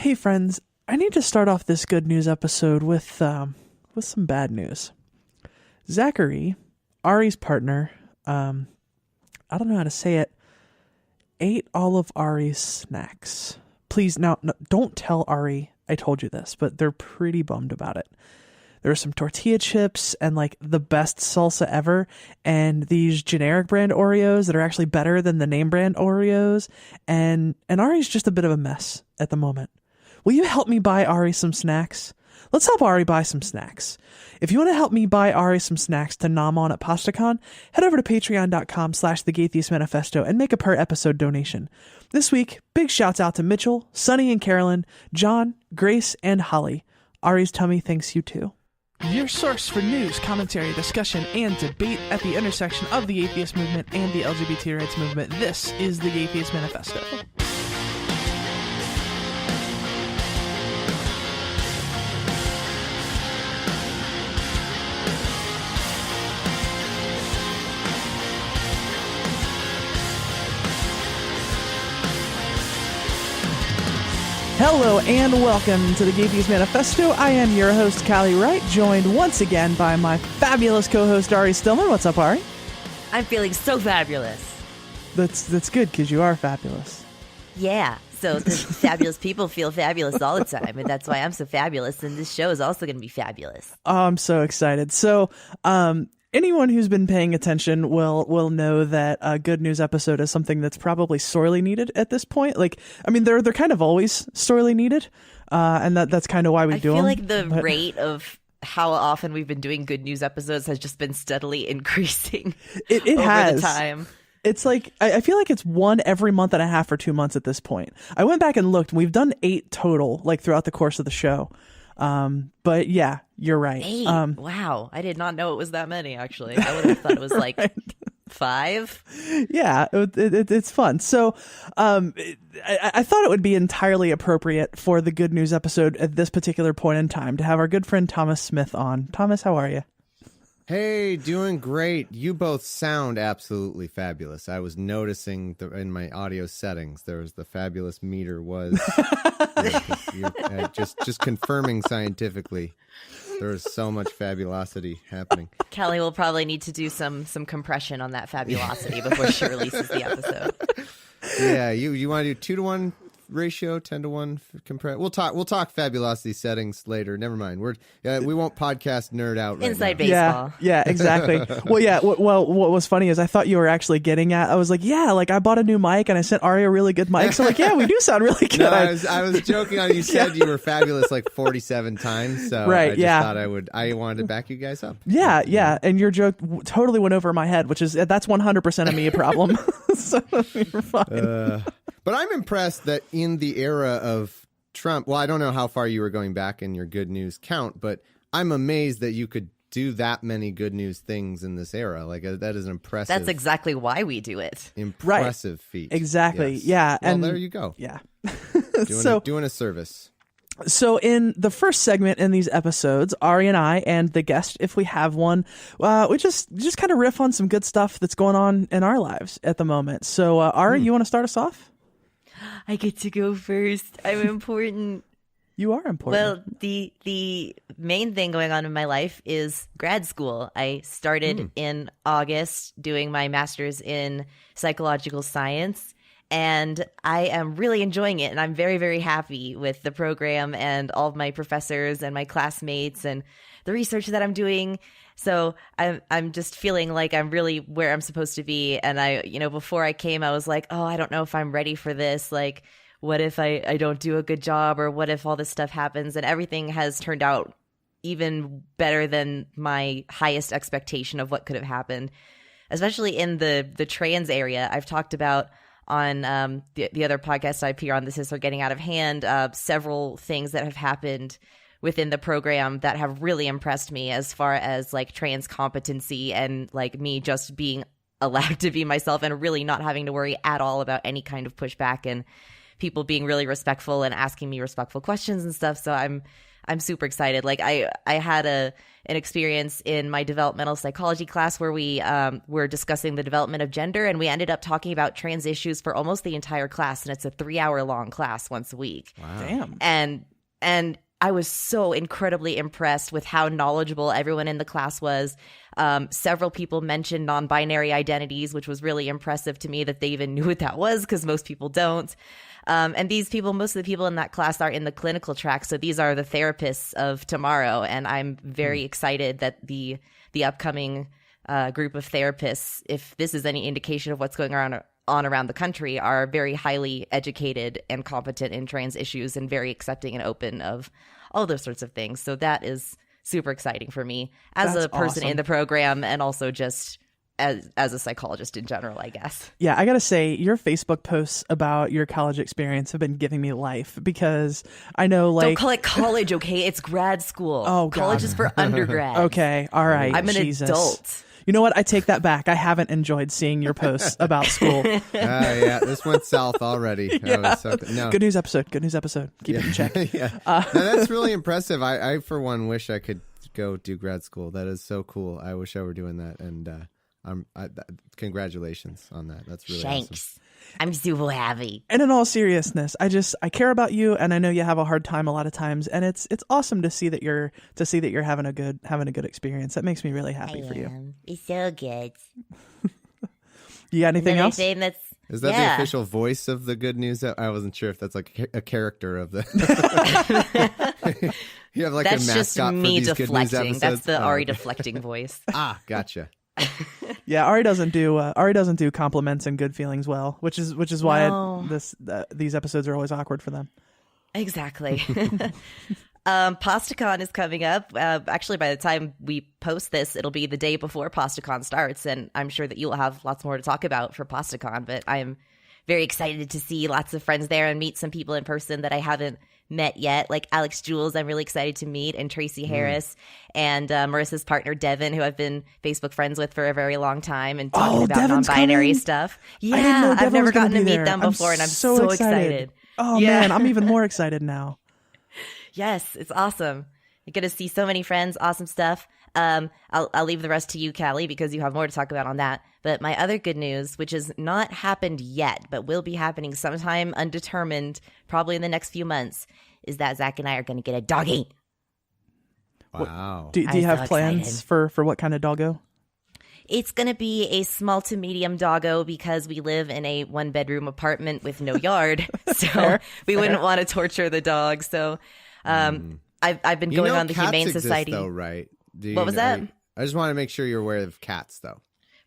Hey friends, I need to start off this good news episode with some bad news. Zachary, Ari's partner, I don't know how to say it, ate all of Ari's snacks. Please, now, no, don't tell Ari I told you this, but they're pretty bummed about it. There were some tortilla chips and like the best salsa ever, and these generic brand Oreos that are actually better than the name brand Oreos, and Ari's just a bit of a mess at the moment. Will you help me buy Ari some snacks? Let's help Ari buy some snacks. If you want to help me buy Ari some snacks to nom on at PastaCon, head over to patreon.com/theGatheist Manifesto and make a per episode donation. This week, big shouts out to Mitchell, Sunny and Carolyn, John, Grace, and Holly. Ari's tummy thanks you too. Your source for news, commentary, discussion, and debate at the intersection of the atheist movement and the LGBT rights movement. This is the Atheist Manifesto. Hello and welcome to the Atheist Manifesto. I am your host, Callie Wright, joined once again by my fabulous co-host, Ari Stillman. What's up, Ari? I'm feeling so fabulous. That's good, because you are fabulous. Yeah, so the fabulous people feel fabulous all the time, and that's why I'm so fabulous, and this show is also going to be fabulous. Oh, I'm so excited. So, anyone who's been paying attention will know that a good news episode is something that's probably sorely needed at this point. Like, I mean, they're kind of always sorely needed, and that's kind of why we do them. I feel like the rate of how often we've been doing good news episodes has just been steadily increasing. It over has. the time. It's like, I feel like it's one every month and a half or 2 months at this point. I went back and looked, and we've done 8 total, like throughout the course of the show. But yeah, you're right. 8? Wow. I did not know it was that many, actually. I would have thought it was like 5. Yeah, it's fun. So I thought it would be entirely appropriate for the good news episode at this particular point in time to have our good friend Thomas Smith on. Thomas, how are you? Hey, doing great. You both sound absolutely fabulous. I was noticing in my audio settings, the fabulous meter was just confirming scientifically. There is so much fabulosity happening. Callie will probably need to do some compression on that fabulosity before she releases the episode. Yeah, you want to do 2-to-1 ratio, 10-to-1 compress. We'll talk fabulosity settings later. Never mind. We won't podcast nerd out right Inside now. baseball. Yeah, exactly. Well, yeah. Well, what was funny is I thought you were actually getting at. I was like, yeah, like I bought a new mic and I sent Ari a really good mic. So like, yeah, we do sound really good. No, I was joking on. You said you were fabulous like 47 times. So right. I just thought I wanted to back you guys up. Yeah. And your joke totally went over my head, which is that's 100% of me a problem. So you're fine. But I'm impressed that in the era of Trump, well, I don't know how far you were going back in your good news count, but I'm amazed that you could do that many good news things in this era. Like that is an impressive. That's exactly why we do it. Impressive feat. Exactly. Yes. Yeah. Well, and there you go. Yeah. Doing a service. So in the first segment in these episodes, Ari and I and the guest, if we have one, we just kind of riff on some good stuff that's going on in our lives at the moment. So Ari, you want to start us off? I get to go first. I'm important. You are important. Well, the main thing going on in my life is grad school. I started in August doing my master's in psychological science, and I am really enjoying it. And I'm very, very happy with the program and all of my professors and my classmates and the research that I'm doing. So I'm just feeling like I'm really where I'm supposed to be. And before I came, I was like, oh, I don't know if I'm ready for this. Like, what if I don't do a good job, or what if all this stuff happens? And everything has turned out even better than my highest expectation of what could have happened, especially in the trans area. I've talked about on the other podcast I appear on, This Is So Getting Out of Hand, several things that have happened within the program that have really impressed me as far as like trans competency and like me just being allowed to be myself and really not having to worry at all about any kind of pushback, and people being really respectful and asking me respectful questions and stuff. So I'm I'm super excited. Like I had an experience in my developmental psychology class where we were discussing the development of gender, and we ended up talking about trans issues for almost the entire class, and it's a 3-hour long class once a week. Wow. Damn. And I was so incredibly impressed with how knowledgeable everyone in the class was. Several people mentioned non-binary identities, which was really impressive to me that they even knew what that was, because most people don't. And these people, most of the people in that class are in the clinical track. So these are the therapists of tomorrow. And I'm very excited that the upcoming group of therapists, if this is any indication of what's going on around the country, are very highly educated and competent in trans issues and very accepting and open of all those sorts of things. So that is super exciting for me as That's a person awesome. in the program, and also just as a psychologist in general, I guess. Yeah, I gotta say, your Facebook posts about your college experience have been giving me life, because I know, like, Don't call it college, okay? It's grad school. Oh, God. College is for undergrad. okay, all right, I'm an Jesus. adult. You know what? I take that back. I haven't enjoyed seeing your posts about school. Yeah, this went south already. Yeah. No. Good news episode. Good news episode. Keep it in check. Yeah. No, that's really impressive. I, for one, wish I could go do grad school. That is so cool. I wish I were doing that. And congratulations on that. That's really awesome. Thanks. I'm super happy. And in all seriousness, I care about you, and I know you have a hard time a lot of times, and it's awesome to see that you're having a good experience. That makes me really happy for you. It's so good. You got anything else? Thing that's Is that the official voice of the good news? I wasn't sure if that's like a character of the. You have like that's a just mascot me for these good news deflecting. episodes? That's the Oh, Ari okay. deflecting voice. Gotcha. Yeah, Ari doesn't do compliments and good feelings well, which is why No. these episodes are always awkward for them. Exactly. PastaCon is coming up. Actually, by the time we post this, it'll be the day before PastaCon starts, and I'm sure that you'll have lots more to talk about for PastaCon. But I'm very excited to see lots of friends there and meet some people in person that I haven't met yet, like Alex Jules. I'm really excited to meet, and Tracy Harris, and Marissa's partner Devin, who I've been Facebook friends with for a very long time, and talking about Devin's non-binary coming? stuff. I didn't know Yeah, Devin I've never was gonna gotten to be meet there. them before, and I'm so so excited. Oh Yeah. man, I'm even more excited now. Yes, it's awesome. You're going to see so many friends, awesome stuff. I'll leave the rest to you, Callie, because you have more to talk about on that. But my other good news, which has not happened yet, but will be happening sometime undetermined, probably in the next few months, is that Zach and I are going to get a doggy. Wow. Do you I'm have so plans excited. for what kind of doggo? It's going to be a small to medium doggo, because we live in a 1-bedroom apartment with no yard. So we wouldn't want to torture the dog. So I've been going on the cats Humane exist, Society. though, right? What was that? I just want to make sure you're aware of cats, though.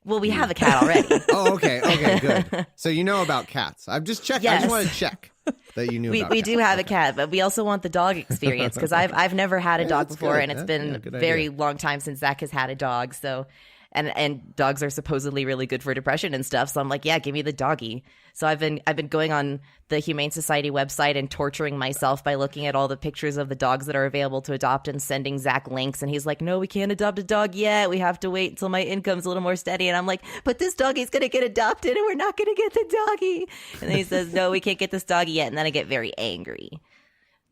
Well, we have a cat already. Oh, okay, good. So you know about cats. I'm just checking. I Yes. just want to check that you knew about We cats. do have a cat, but we also want the dog experience, because I've never had a dog that's before, good. and it's Yeah, been yeah, good a very idea. long time since Zach has had a dog. So, and dogs are supposedly really good for depression and stuff. So I'm like, yeah, give me the doggy. So I've been going on the Humane Society website and torturing myself by looking at all the pictures of the dogs that are available to adopt and sending Zach links. And he's like, no, we can't adopt a dog yet. We have to wait until my income's a little more steady. And I'm like, but this doggy's going to get adopted and we're not going to get the doggy. And then he says, no, we can't get this doggy yet. And then I get very angry.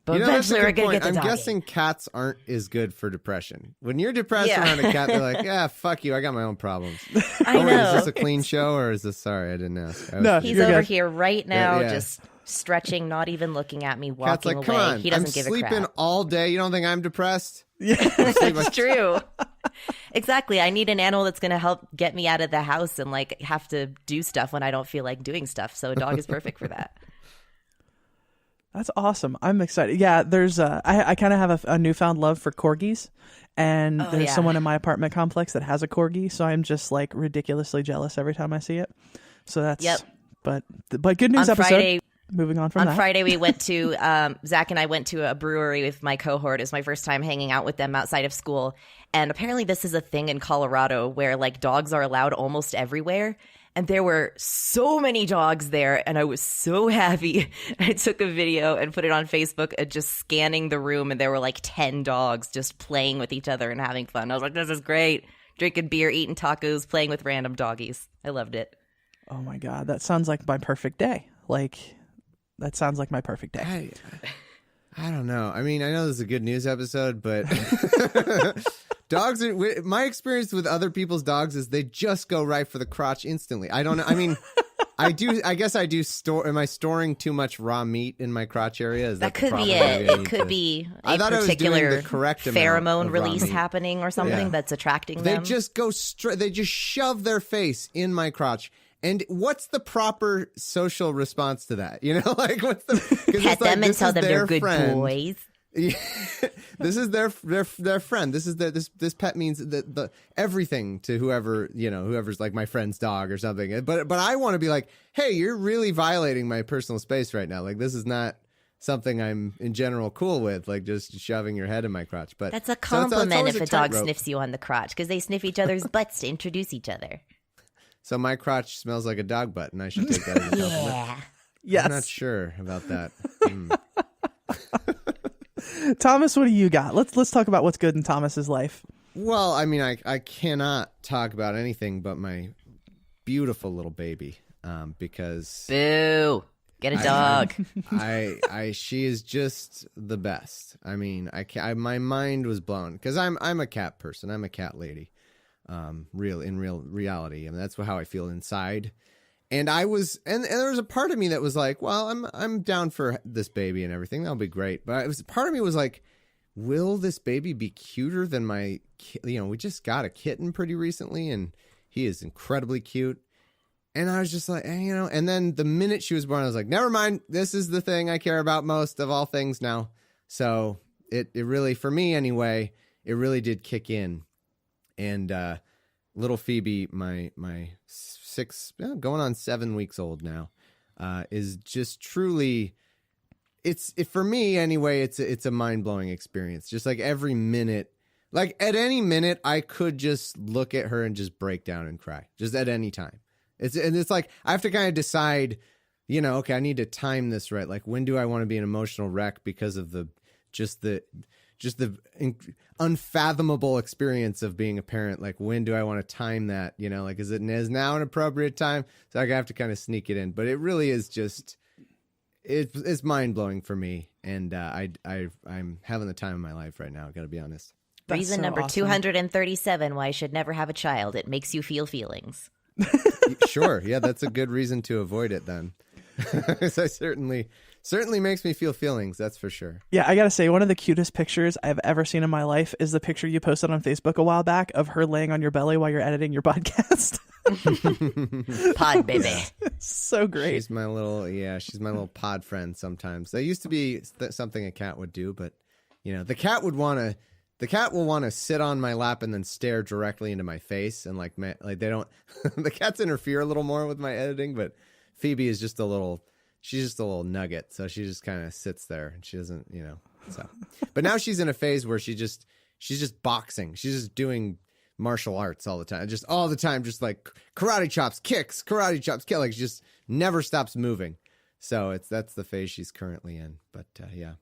But That's a eventually we're good going to point. get the I'm doggy. guessing cats aren't as good for depression. When you're depressed Yeah. around a cat, they're like, yeah, fuck you. I got my own problems. I Oh, wait, know. is this a clean show or is this? Sorry, I didn't ask. I was No, just- He's You're over good. here right now, Yeah. just stretching, not even looking at me, Cat's walking like, away. come on. He doesn't I'm give a sleeping crap. all day. You don't think I'm depressed? It's true. Exactly. I need an animal that's going to help get me out of the house and like have to do stuff when I don't feel like doing stuff. So a dog is perfect for that. That's awesome. I'm excited. Yeah, there's I kind of have a newfound love for corgis, and there's yeah. someone in my apartment complex that has a corgi, so I'm just like ridiculously jealous every time I see it. So that's Yep. But good news On episode. Friday- Moving on from On that. Friday, we went to Zach and I went to a brewery with my cohort. It was my first time hanging out with them outside of school. And apparently this is a thing in Colorado where like dogs are allowed almost everywhere. And there were so many dogs there, and I was so happy. I took a video and put it on Facebook, just scanning the room, and there were like 10 dogs just playing with each other and having fun. I was like, this is great. Drinking beer, eating tacos, playing with random doggies. I loved it. Oh my god, that sounds like my perfect day. Like that sounds like my perfect day. I don't know. I mean, I know this is a good news episode, but dogs are, my experience with other people's dogs is they just go right for the crotch instantly. I don't know. I mean, I guess I do store. Am I storing too much raw meat in my crotch area? Is that could be it. It could be a particular pheromone release happening or something that's attracting them. They just go straight. They just shove their face in my crotch. And what's the proper social response to that? You know, like what's the pet them and tell them they're good boys. Yeah, this is their friend. This is this pet means the everything to whoever, you know, whoever's like my friend's dog or something. But I want to be like, hey, you're really violating my personal space right now. Like this is not something I'm in general cool with, like just shoving your head in my crotch. But that's a compliment if a dog sniffs you on the crotch because they sniff each other's butts to introduce each other. So my crotch smells like a dog butt, and I should take that as a compliment. Yeah. Yes. I'm not sure about that. Thomas, what do you got? Let's talk about what's good in Thomas's life. Well, I mean, I cannot talk about anything but my beautiful little baby, because boo, get a dog. She is just the best. I mean, my mind was blown because I'm a cat person. I'm a cat lady. In real reality, and that's how I feel inside. And I was, and there was a part of me that was like, well, I'm down for this baby and everything. That'll be great. But part of me was like, will this baby be cuter than my? You know, we just got a kitten pretty recently, and he is incredibly cute. And I was just like, you know. And then the minute she was born, I was like, never mind. This is the thing I care about most of all things now. So it really, for me anyway, it really did kick in. And little Phoebe, my 6, going on 7 weeks old now, is just truly, for me anyway, it's a mind-blowing experience. Just like every minute, like at any minute, I could just look at her and just break down and cry, just at any time. It's like I have to kind of decide, you know, okay, I need to time this right. Like when do I want to be an emotional wreck because of the unfathomable experience of being a parent? Like when do I want to time that, you know, like is now an appropriate time? So I have to kind of sneak it in, but it really is just, it's mind-blowing for me. And I'm having the time of my life right now. I gotta be honest. Reason number awesome. 237 why I should never have a child. It makes you feel feelings. Sure. Yeah. That's a good reason to avoid it then. So certainly makes me feel feelings, that's for sure. Yeah, I gotta say, one of the cutest pictures I've ever seen in my life is the picture you posted on Facebook a while back of her laying on your belly while you're editing your podcast. Pod baby. So great. She's my little pod friend sometimes. That used to be something a cat would do, but you know, the cat will want to sit on my lap and then stare directly into my face, and like they don't the cats interfere a little more with my editing, but Phoebe is just she's just a little nugget, so she just kind of sits there and she doesn't, you know. So, but now she's in a phase where she's just boxing. She's just doing martial arts all the time, just like karate chops, kicks, like she just never stops moving. So that's the phase she's currently in. But yeah,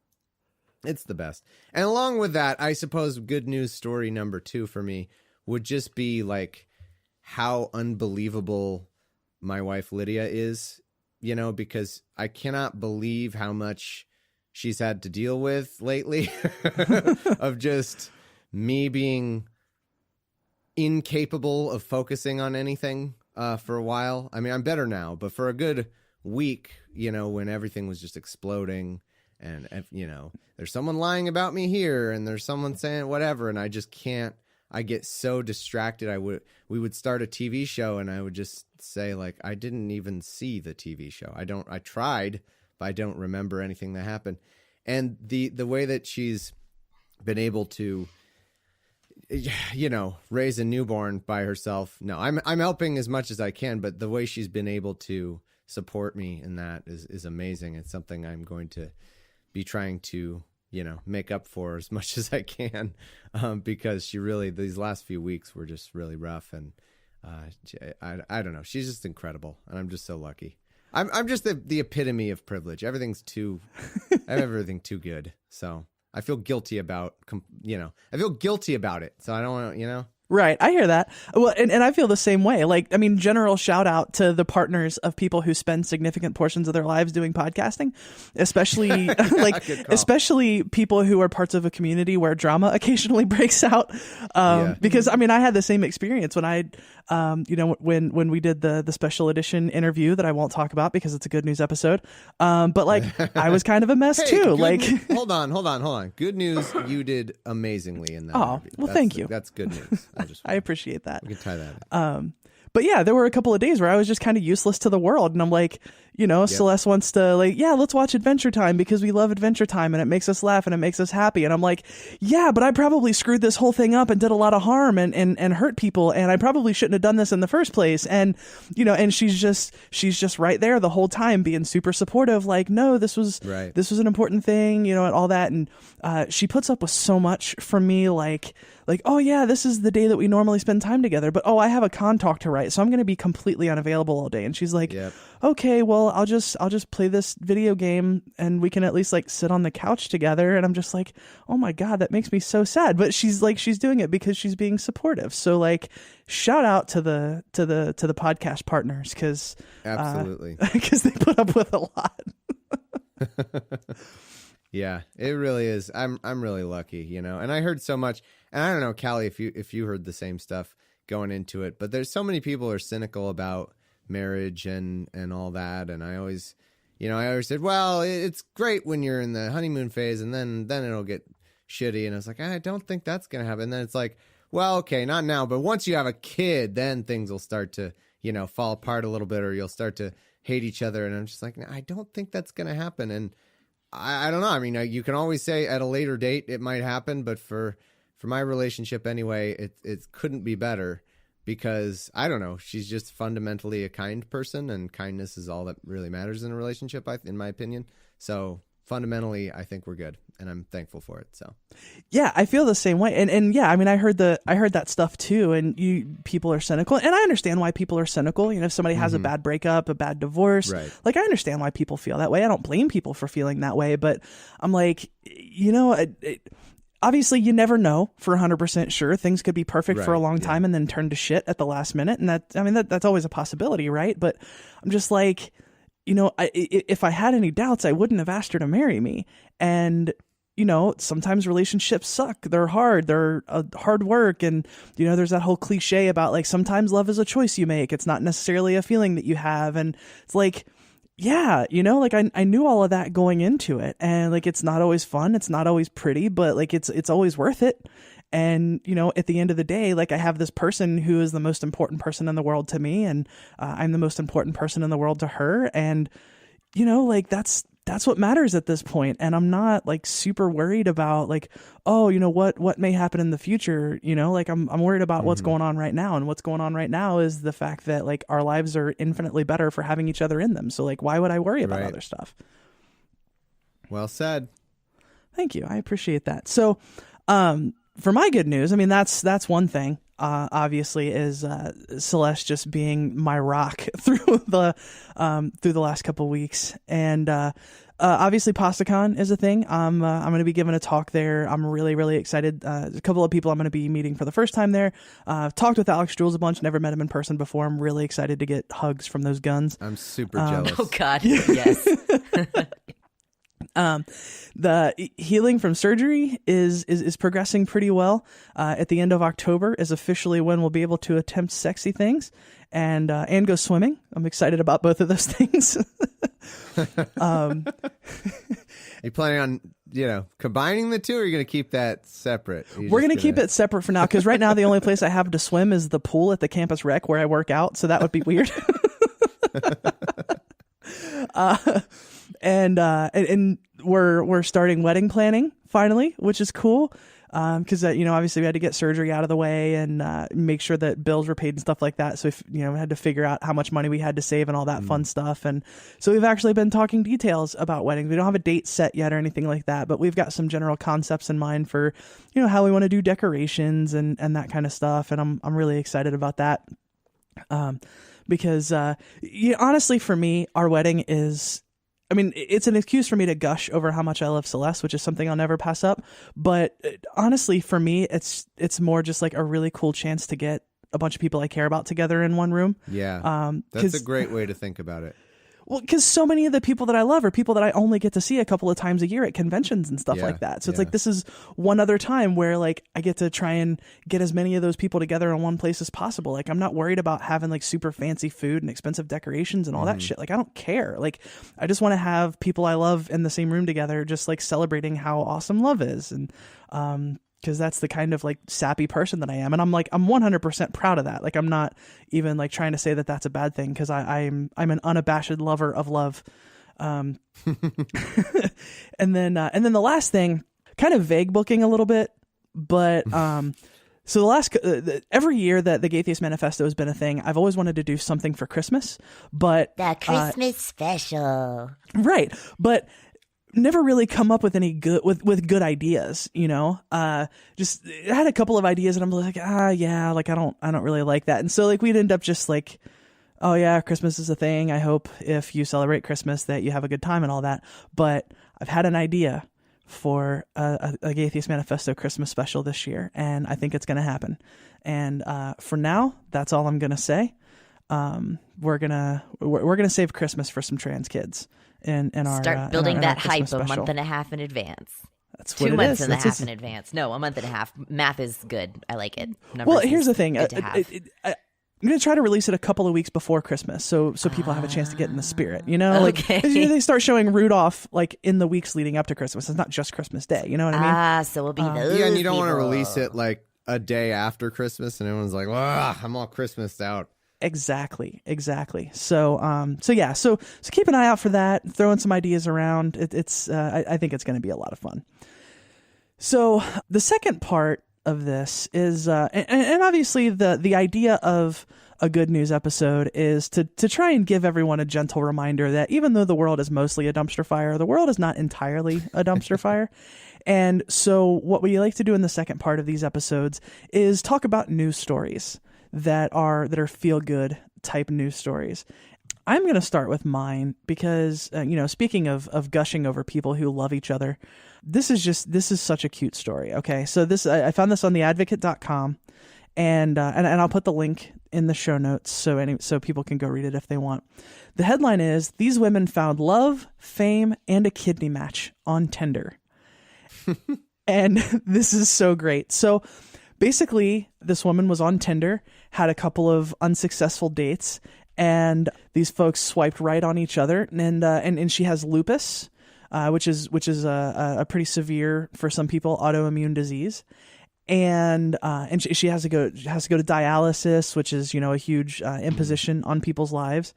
it's the best. And along with that, I suppose good news story number 2 for me would just be like how unbelievable my wife Lydia is, you know, because I cannot believe how much she's had to deal with lately of just me being incapable of focusing on anything for a while. I mean, I'm better now, but for a good week, you know, when everything was just exploding and, you know, there's someone lying about me here and there's someone saying whatever, and I just can't. I get so distracted. We would start a TV show and I would just say like, I didn't even see the TV show. I tried, but I don't remember anything that happened. And the way that she's been able to, you know, raise a newborn by herself. No, I'm helping as much as I can, but the way she's been able to support me in that is amazing. It's something I'm going to be trying to, you know, make up for as much as I can, because these last few weeks were just really rough, and I don't know. She's just incredible, and I'm just so lucky. I'm just the epitome of privilege. I have everything too good, so I feel guilty about, you know, I feel guilty about it, so I don't want to, you know. Right. I hear that. Well, and I feel the same way. Like, I mean, general shout out to the partners of people who spend significant portions of their lives doing podcasting, especially especially people who are parts of a community where drama occasionally breaks out. Because I mean, I had the same experience when when we did the special edition interview that I won't talk about because it's a good news episode. But like, I was kind of a mess too. Like, hold on. Good news. You did amazingly in that. Oh, interview. Well, thank you. That's good news. I appreciate that. We can tie that in. But yeah, there were a couple of days where I was just kind of useless to the world. And I'm like, Celeste wants to let's watch Adventure Time because we love Adventure Time and it makes us laugh and it makes us happy. And I'm like, yeah, but I probably screwed this whole thing up and did a lot of harm and hurt people. And I probably shouldn't have done this in the first place. And, and she's just right there the whole time being super supportive. Like, no, this was an important thing, and all that. And she puts up with so much from me, like, oh yeah, this is the day that we normally spend time together, but I have a con talk to write, so I'm going to be completely unavailable all day. And she's like, okay, well, I'll just play this video game and we can at least like sit on the couch together. And I'm just like, oh my God, that makes me so sad. But she's doing it because she's being supportive. So like, shout out to the podcast partners because absolutely because they put up with a lot. Yeah, it really is. I'm really lucky, and I heard so much. And I don't know, Callie, if you heard the same stuff going into it, but there's so many people who are cynical about marriage and all that. And I always said, well, it's great when you're in the honeymoon phase and then it'll get shitty. And I was like, I don't think that's going to happen. And then it's like, well, okay, not now, but once you have a kid, then things will start to, fall apart a little bit, or you'll start to hate each other. And I'm just like, I don't think that's going to happen. And I don't know. I mean, you can always say at a later date it might happen, but for my relationship anyway, it couldn't be better because I don't know. She's just fundamentally a kind person, and kindness is all that really matters in a relationship, in my opinion. So fundamentally, I think we're good, and I'm thankful for it. So yeah, I feel the same way. And yeah, I mean, I heard that stuff too. And people are cynical, and I understand why people are cynical. If somebody has a bad breakup, a bad divorce, right. Like I understand why people feel that way. I don't blame people for feeling that way, but I'm like, obviously you never know for 100% sure. Things could be perfect for a long time and then turn to shit at the last minute. And that's always a possibility, right? But I'm just like, if I had any doubts, I wouldn't have asked her to marry me. And, sometimes relationships suck. They're hard. They're hard work. And, there's that whole cliche about like, sometimes love is a choice you make. It's not necessarily a feeling that you have. And it's like, yeah, like I knew all of that going into it, and like, it's not always fun. It's not always pretty, but like, it's always worth it. And, at the end of the day, like I have this person who is the most important person in the world to me. And I'm the most important person in the world to her. And, like that's what matters at this point. And I'm not like super worried about like, oh, what may happen in the future. Like I'm worried about what's going on right now. And what's going on right now is the fact that like our lives are infinitely better for having each other in them. So like, why would I worry about other stuff? Well said. Thank you. I appreciate that. So, for my good news, I mean, that's one thing, obviously, is Celeste just being my rock through the last couple weeks. And obviously, PastaCon is a thing. I'm going to be giving a talk there. I'm really, really excited. A couple of people I'm going to be meeting for the first time there. I've talked with Alex Jules a bunch, never met him in person before. I'm really excited to get hugs from those guns. I'm super jealous. Oh, God, yes. The healing from surgery is progressing pretty well. At the end of October is officially when we'll be able to attempt sexy things and go swimming. I'm excited about both of those things. Are you planning on, combining the two, or are you going to keep that separate? We're going to keep it separate for now, because right now the only place I have to swim is the pool at the campus rec where I work out. So that would be weird. And we're starting wedding planning finally, which is cool. Cause obviously we had to get surgery out of the way and, make sure that bills were paid and stuff like that. So if, we had to figure out how much money we had to save and all that fun stuff. And so we've actually been talking details about weddings. We don't have a date set yet or anything like that, but we've got some general concepts in mind for, how we want to do decorations and that kind of stuff. And I'm really excited about that. Because, honestly for me, our wedding is I mean, it's an excuse for me to gush over how much I love Celeste, which is something I'll never pass up. But honestly, for me, it's more just like a really cool chance to get a bunch of people I care about together in one room. Yeah. That's a great way to think about it. Well, because so many of the people that I love are people that I only get to see a couple of times a year at conventions and stuff like that. So it's like, this is one other time where like I get to try and get as many of those people together in one place as possible. Like I'm not worried about having like super fancy food and expensive decorations and all that shit. Like I don't care. Like I just want to have people I love in the same room together, just like celebrating how awesome love is. And, because that's the kind of like sappy person that I am. And I'm 100% proud of that. Like I'm not even like trying to say that that's a bad thing, because I'm an unabashed lover of love. And then the last thing, kind of vague booking a little bit, but so the last every year that the Gaytheist Manifesto has been a thing, I've always wanted to do something for Christmas, but the Christmas special, right? But never really come up with any good good ideas, you know. Just I had a couple of ideas and I'm like, yeah, like I don't really like that. And so like we'd end up just like, oh yeah, Christmas is a thing. I hope if you celebrate Christmas that you have a good time and all that. But I've had an idea for a Gaytheist Manifesto Christmas special this year, and I think it's going to happen. And for now, that's all I'm going to say. We're gonna save Christmas for some trans kids. And our start building that hype special. A month and a half in advance. That's 2 what it months is. and a half in advance. No, a month and a half. Math is good. I like it. Numbers well, here's the thing. Good to have. I'm going to try to release it a couple of weeks before Christmas, so people have a chance to get in the spirit. You know, okay. Like they start showing Rudolph like in the weeks leading up to Christmas. It's not just Christmas Day. You know what I mean? So we'll be those. Yeah, and you don't want to people. release it like a day after Christmas, and everyone's like, "Wow, I'm all Christmased out." Exactly. So keep an eye out for that. Throwing some ideas around. I think it's going to be a lot of fun. So the second part of this is, and obviously the idea of a good news episode is to try and give everyone a gentle reminder that even though the world is mostly a dumpster fire, the world is not entirely a dumpster fire. And so what we like to do in the second part of these episodes is talk about news stories that are feel good type news stories. I'm going to start with mine because, speaking of gushing over people who love each other, this is such a cute story. Okay. So I found this on theadvocate.com and I'll put the link in the show notes so people can go read it if they want. The headline is, "These women found love, fame, and a kidney match on Tinder." And this is so great. So basically, this woman was on Tinder, had a couple of unsuccessful dates, and these folks swiped right on each other. And she has lupus, which is a pretty severe, for some people, autoimmune disease. And she has to go to dialysis, which is a huge imposition on people's lives.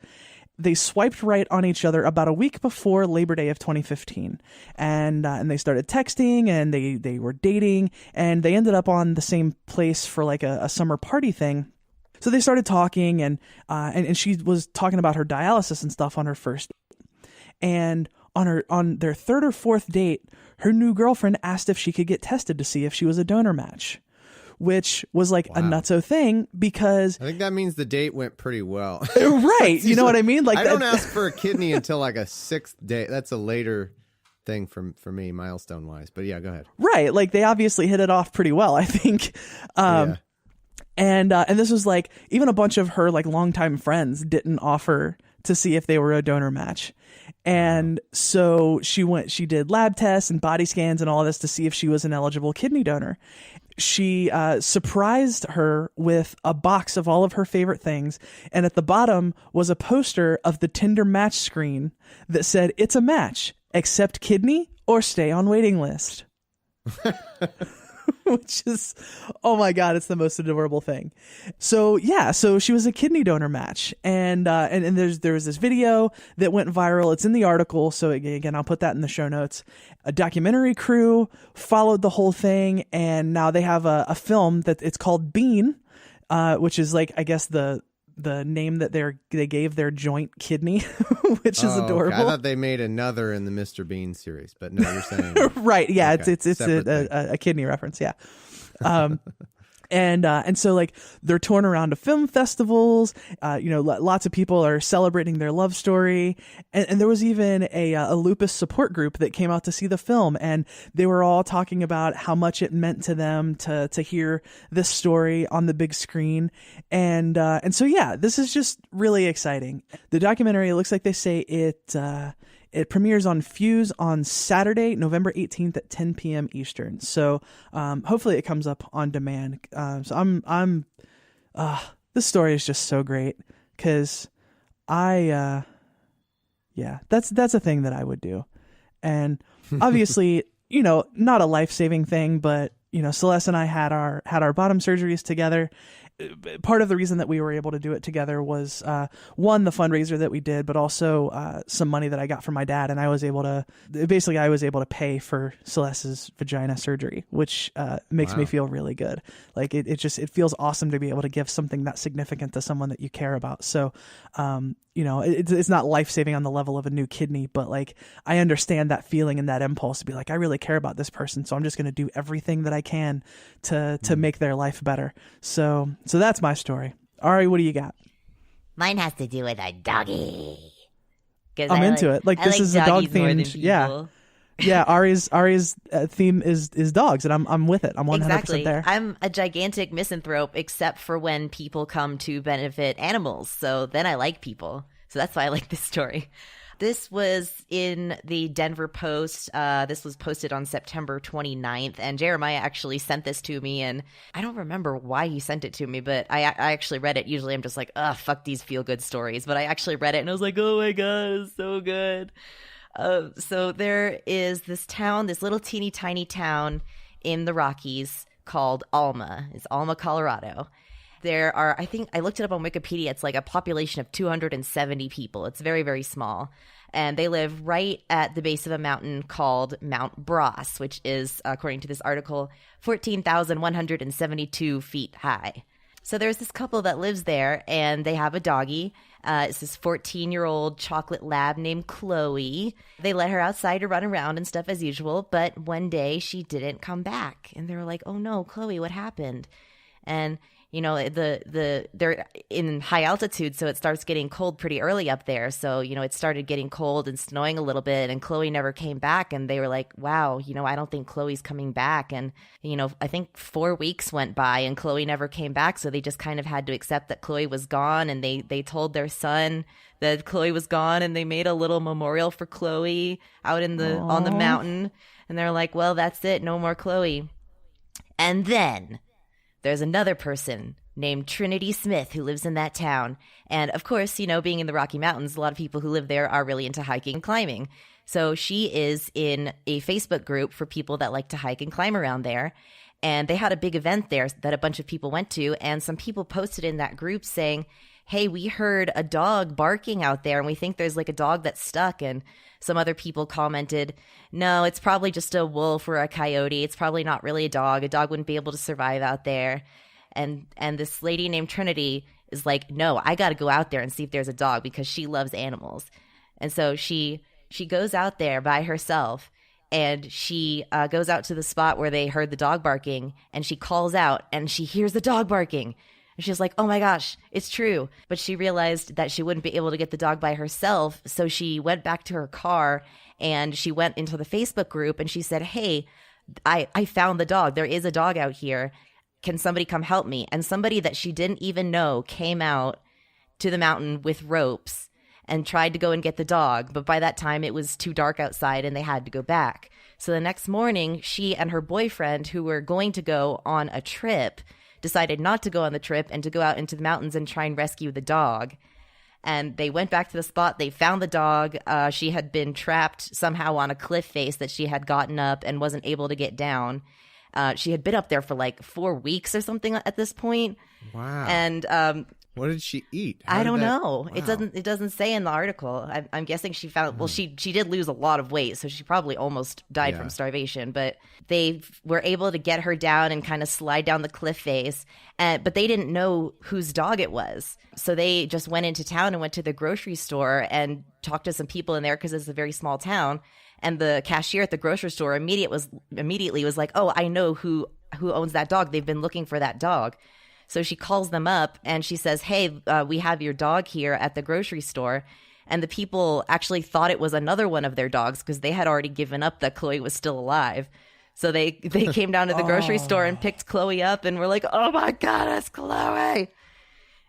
They swiped right on each other about a week before Labor Day of 2015, and they started texting, and they were dating, and they ended up on the same place for like a summer party thing. So they started talking, and she was talking about her dialysis and stuff on her first date. And on their third or fourth date, her new girlfriend asked if she could get tested to see if she was a donor match, which was like a nutso thing, because I think that means the date went pretty well. Right. You know what I mean? Like I don't ask for a kidney until like a sixth date. That's a later thing for me, milestone wise. But yeah, go ahead. Right. Like they obviously hit it off pretty well, I think. Yeah. And this was like, even a bunch of her like longtime friends didn't offer to see if they were a donor match. And so she did lab tests and body scans and all this to see if she was an eligible kidney donor. She surprised her with a box of all of her favorite things. And at the bottom was a poster of the Tinder match screen that said, "It's a match, accept kidney or stay on waiting list." Which is, oh my God, it's the most adorable thing. So yeah, so she was a kidney donor match, and there was this video that went viral. It's in the article, so again, I'll put that in the show notes. A documentary crew followed the whole thing, and now they have a film that it's called Bean, which is like, I guess the name that they gave their joint kidney, which is adorable. Okay. I thought they made another in the Mr. Bean series, but no, you're saying right? Yeah, okay. it's a kidney reference. Yeah. And so like they're touring around to film festivals. Lots of people are celebrating their love story, and there was even a lupus support group that came out to see the film, and they were all talking about how much it meant to them to hear this story on the big screen, and so yeah, this is just really exciting. The documentary, it looks like they say it premieres on Fuse on Saturday, November 18th at 10 p.m. Eastern. So hopefully it comes up on demand. This story is just so great because that's a thing that I would do. And obviously, not a life-saving thing, but Celeste and I had our bottom surgeries together. Part of the reason that we were able to do it together was one, the fundraiser that we did, but also some money that I got from my dad, and I was able to pay for Celeste's vagina surgery, which makes me feel really good. Like it feels awesome to be able to give something that significant to someone that you care about. So it's not life-saving on the level of a new kidney, but like I understand that feeling and that impulse to be like, I really care about this person, so I'm just going to do everything that I can to make their life better. So that's my story. Ari, what do you got? Mine has to do with a doggy. I'm into it. Like this is a dog themed. Yeah. Ari's theme is dogs, and I'm with it. I'm 100% exactly. there. I'm a gigantic misanthrope, except for when people come to benefit animals. So then I like people. So that's why I like this story. This was in the Denver Post. This was posted on September 29th, and Jeremiah actually sent this to me, and I don't remember why he sent it to me, but I actually read it. Usually I'm just like, ugh, fuck these feel-good stories, but I actually read it, and I was like, oh my god, it's so good. So there is this town, this little teeny tiny town in the Rockies called Alma. It's Alma, Colorado. There are, I think, I looked it up on Wikipedia, it's like a population of 270 people. It's very, very small. And they live right at the base of a mountain called Mount Bras, which is, according to this article, 14,172 feet high. So there's this couple that lives there, and they have a doggy. It's this 14-year-old chocolate lab named Chloe. They let her outside to run around and stuff as usual, but one day she didn't come back. And they were like, oh no, Chloe, what happened? And they're in high altitude, so it starts getting cold pretty early up there. So, it started getting cold and snowing a little bit, and Chloe never came back. And they were like, wow, I don't think Chloe's coming back. And, I think 4 weeks went by and Chloe never came back. So they just kind of had to accept that Chloe was gone. And they told their son that Chloe was gone, and they made a little memorial for Chloe out on the mountain. And they're like, well, that's it. No more Chloe. And then there's another person named Trinity Smith who lives in that town. And of course, being in the Rocky Mountains, a lot of people who live there are really into hiking and climbing. So she is in a Facebook group for people that like to hike and climb around there. And they had a big event there that a bunch of people went to. And some people posted in that group saying, hey, we heard a dog barking out there, and we think there's like a dog that's stuck. And some other people commented, no, it's probably just a wolf or a coyote. It's probably not really a dog. A dog wouldn't be able to survive out there. And this lady named Trinity is like, no, I got to go out there and see if there's a dog, because she loves animals. And so she goes out there by herself, and she goes out to the spot where they heard the dog barking, and she calls out, and she hears the dog barking. And she's like, oh my gosh, it's true. But she realized that she wouldn't be able to get the dog by herself. So she went back to her car, and she went into the Facebook group, and she said, hey, I found the dog. There is a dog out here. Can somebody come help me? And somebody that she didn't even know came out to the mountain with ropes and tried to go and get the dog. But by that time, it was too dark outside, and they had to go back. So the next morning, she and her boyfriend, who were going to go on a trip, decided not to go on the trip and to go out into the mountains and try and rescue the dog. And they went back to the spot. They found the dog. She had been trapped somehow on a cliff face that she had gotten up and wasn't able to get down. She had been up there for like 4 weeks or something at this point. Wow. And what did she eat? I don't know. Wow. It doesn't say in the article. I'm guessing she found, well, she did lose a lot of weight, so she probably almost died from starvation. But they were able to get her down and kind of slide down the cliff face. But they didn't know whose dog it was. So they just went into town and went to the grocery store and talked to some people in there, because it's a very small town. And the cashier at the grocery store immediately was like, oh, I know who who owns that dog. They've been looking for that dog. So she calls them up and she says, hey, we have your dog here at the grocery store. And the people actually thought it was another one of their dogs because they had already given up that Chloe was still alive. So they came down to the grocery store and picked Chloe up and were like, oh my God, that's Chloe.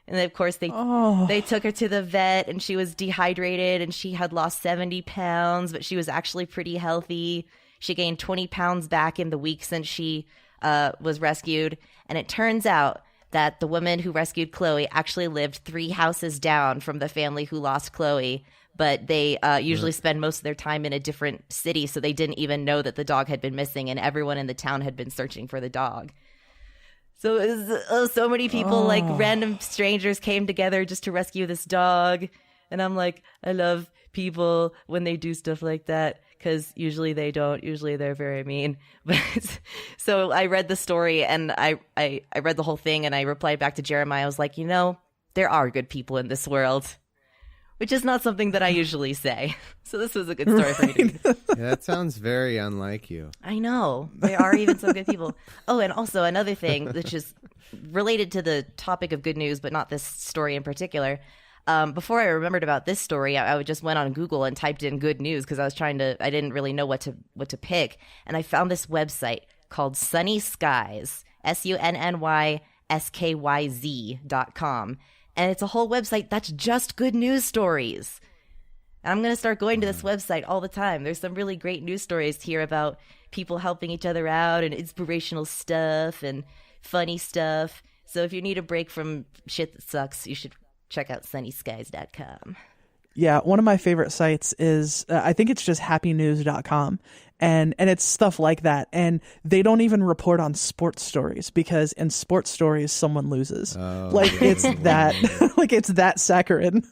And then, of course, they took her to the vet and she was dehydrated and she had lost 70 pounds, but she was actually pretty healthy. She gained 20 pounds back in the week since she was rescued. And it turns out that the woman who rescued Chloe actually lived 3 houses down from the family who lost Chloe, but they usually spend most of their time in a different city, so they didn't even know that the dog had been missing, and everyone in the town had been searching for the dog. So it was, so many people, like random strangers, came together just to rescue this dog. And I'm like, I love people when they do stuff like that, because usually they don't. Usually they're very mean. But so I read the story and I read the whole thing and I replied back to Jeremiah. I was like, there are good people in this world, which is not something that I usually say. So this was a good story for me to read. Yeah, that sounds very unlike you. I know. There are even some good people. Oh, and also another thing, which is related to the topic of good news, but not this story in particular. Before I remembered about this story, I just went on Google and typed in good news because I didn't really know what to pick. And I found this website called Sunny Skies, SUNNYSKYZ.com. And it's a whole website that's just good news stories. And I'm going to start going to this website all the time. There's some really great news stories here about people helping each other out and inspirational stuff and funny stuff. So if you need a break from shit that sucks, you should check out sunnyskies.com. Yeah, one of my favorite sites is, I think it's just happynews.com. And it's stuff like that. And they don't even report on sports stories because in sports stories, someone loses. It's that saccharine.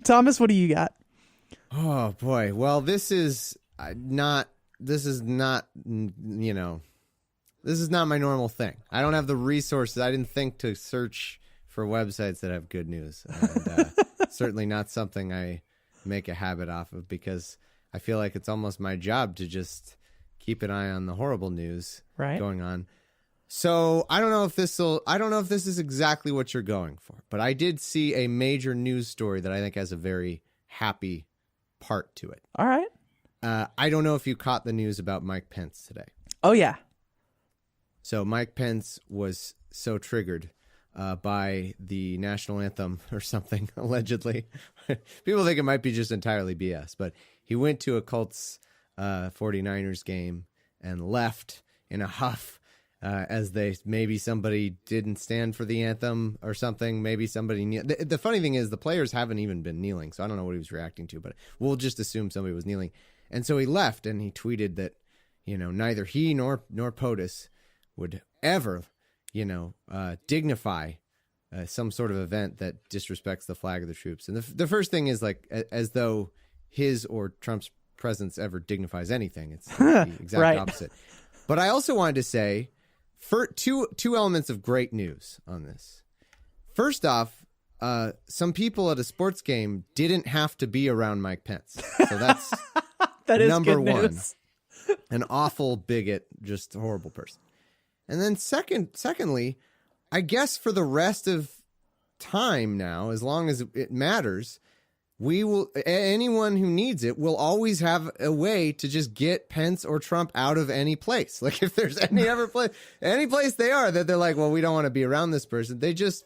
Thomas, what do you got? Oh, boy. Well, this is not my normal thing. I don't have the resources. I didn't think to search for websites that have good news. And certainly not something I make a habit off of because I feel like it's almost my job to just keep an eye on the horrible news going on. So I don't know if this is exactly what you're going for, but I did see a major news story that I think has a very happy part to it. All right. I don't know if you caught the news about Mike Pence today. Oh, yeah. So Mike Pence was so triggered by the national anthem or something, allegedly. People think it might be just entirely BS, but he went to a Colts 49ers game and left in a huff as maybe somebody didn't stand for the anthem or something. Maybe somebody the funny thing is the players haven't even been kneeling, so I don't know what he was reacting to, but we'll just assume somebody was kneeling. And so he left and he tweeted that, neither he nor POTUS would ever, dignify some sort of event that disrespects the flag of the troops. And the first thing is like, as though his or Trump's presence ever dignifies anything. It's the exact opposite. But I also wanted to say, for two elements of great news on this. First off, some people at a sports game didn't have to be around Mike Pence. So that's that is number good one. News. An awful bigot, just a horrible person. And then secondly, I guess for the rest of time now, as long as it matters, anyone who needs it will always have a way to just get Pence or Trump out of any place. Like if there's any place they are that they're like, well, we don't want to be around this person. They just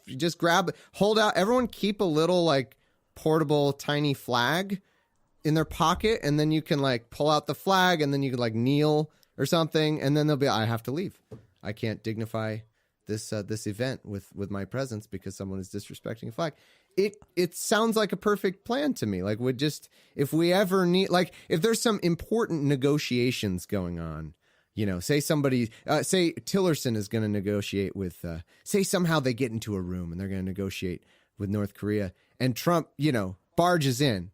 hold out. Everyone keep a little like portable tiny flag in their pocket, and then you can like pull out the flag, and then you can like kneel or something, and then they'll be, I have to leave. I can't dignify this event with my presence because someone is disrespecting a flag. It sounds like a perfect plan to me. Like if we ever need, like if there's some important negotiations going on, say somebody, say Tillerson is going to negotiate with, say somehow they get into a room and they're going to negotiate with North Korea, and Trump, barges in,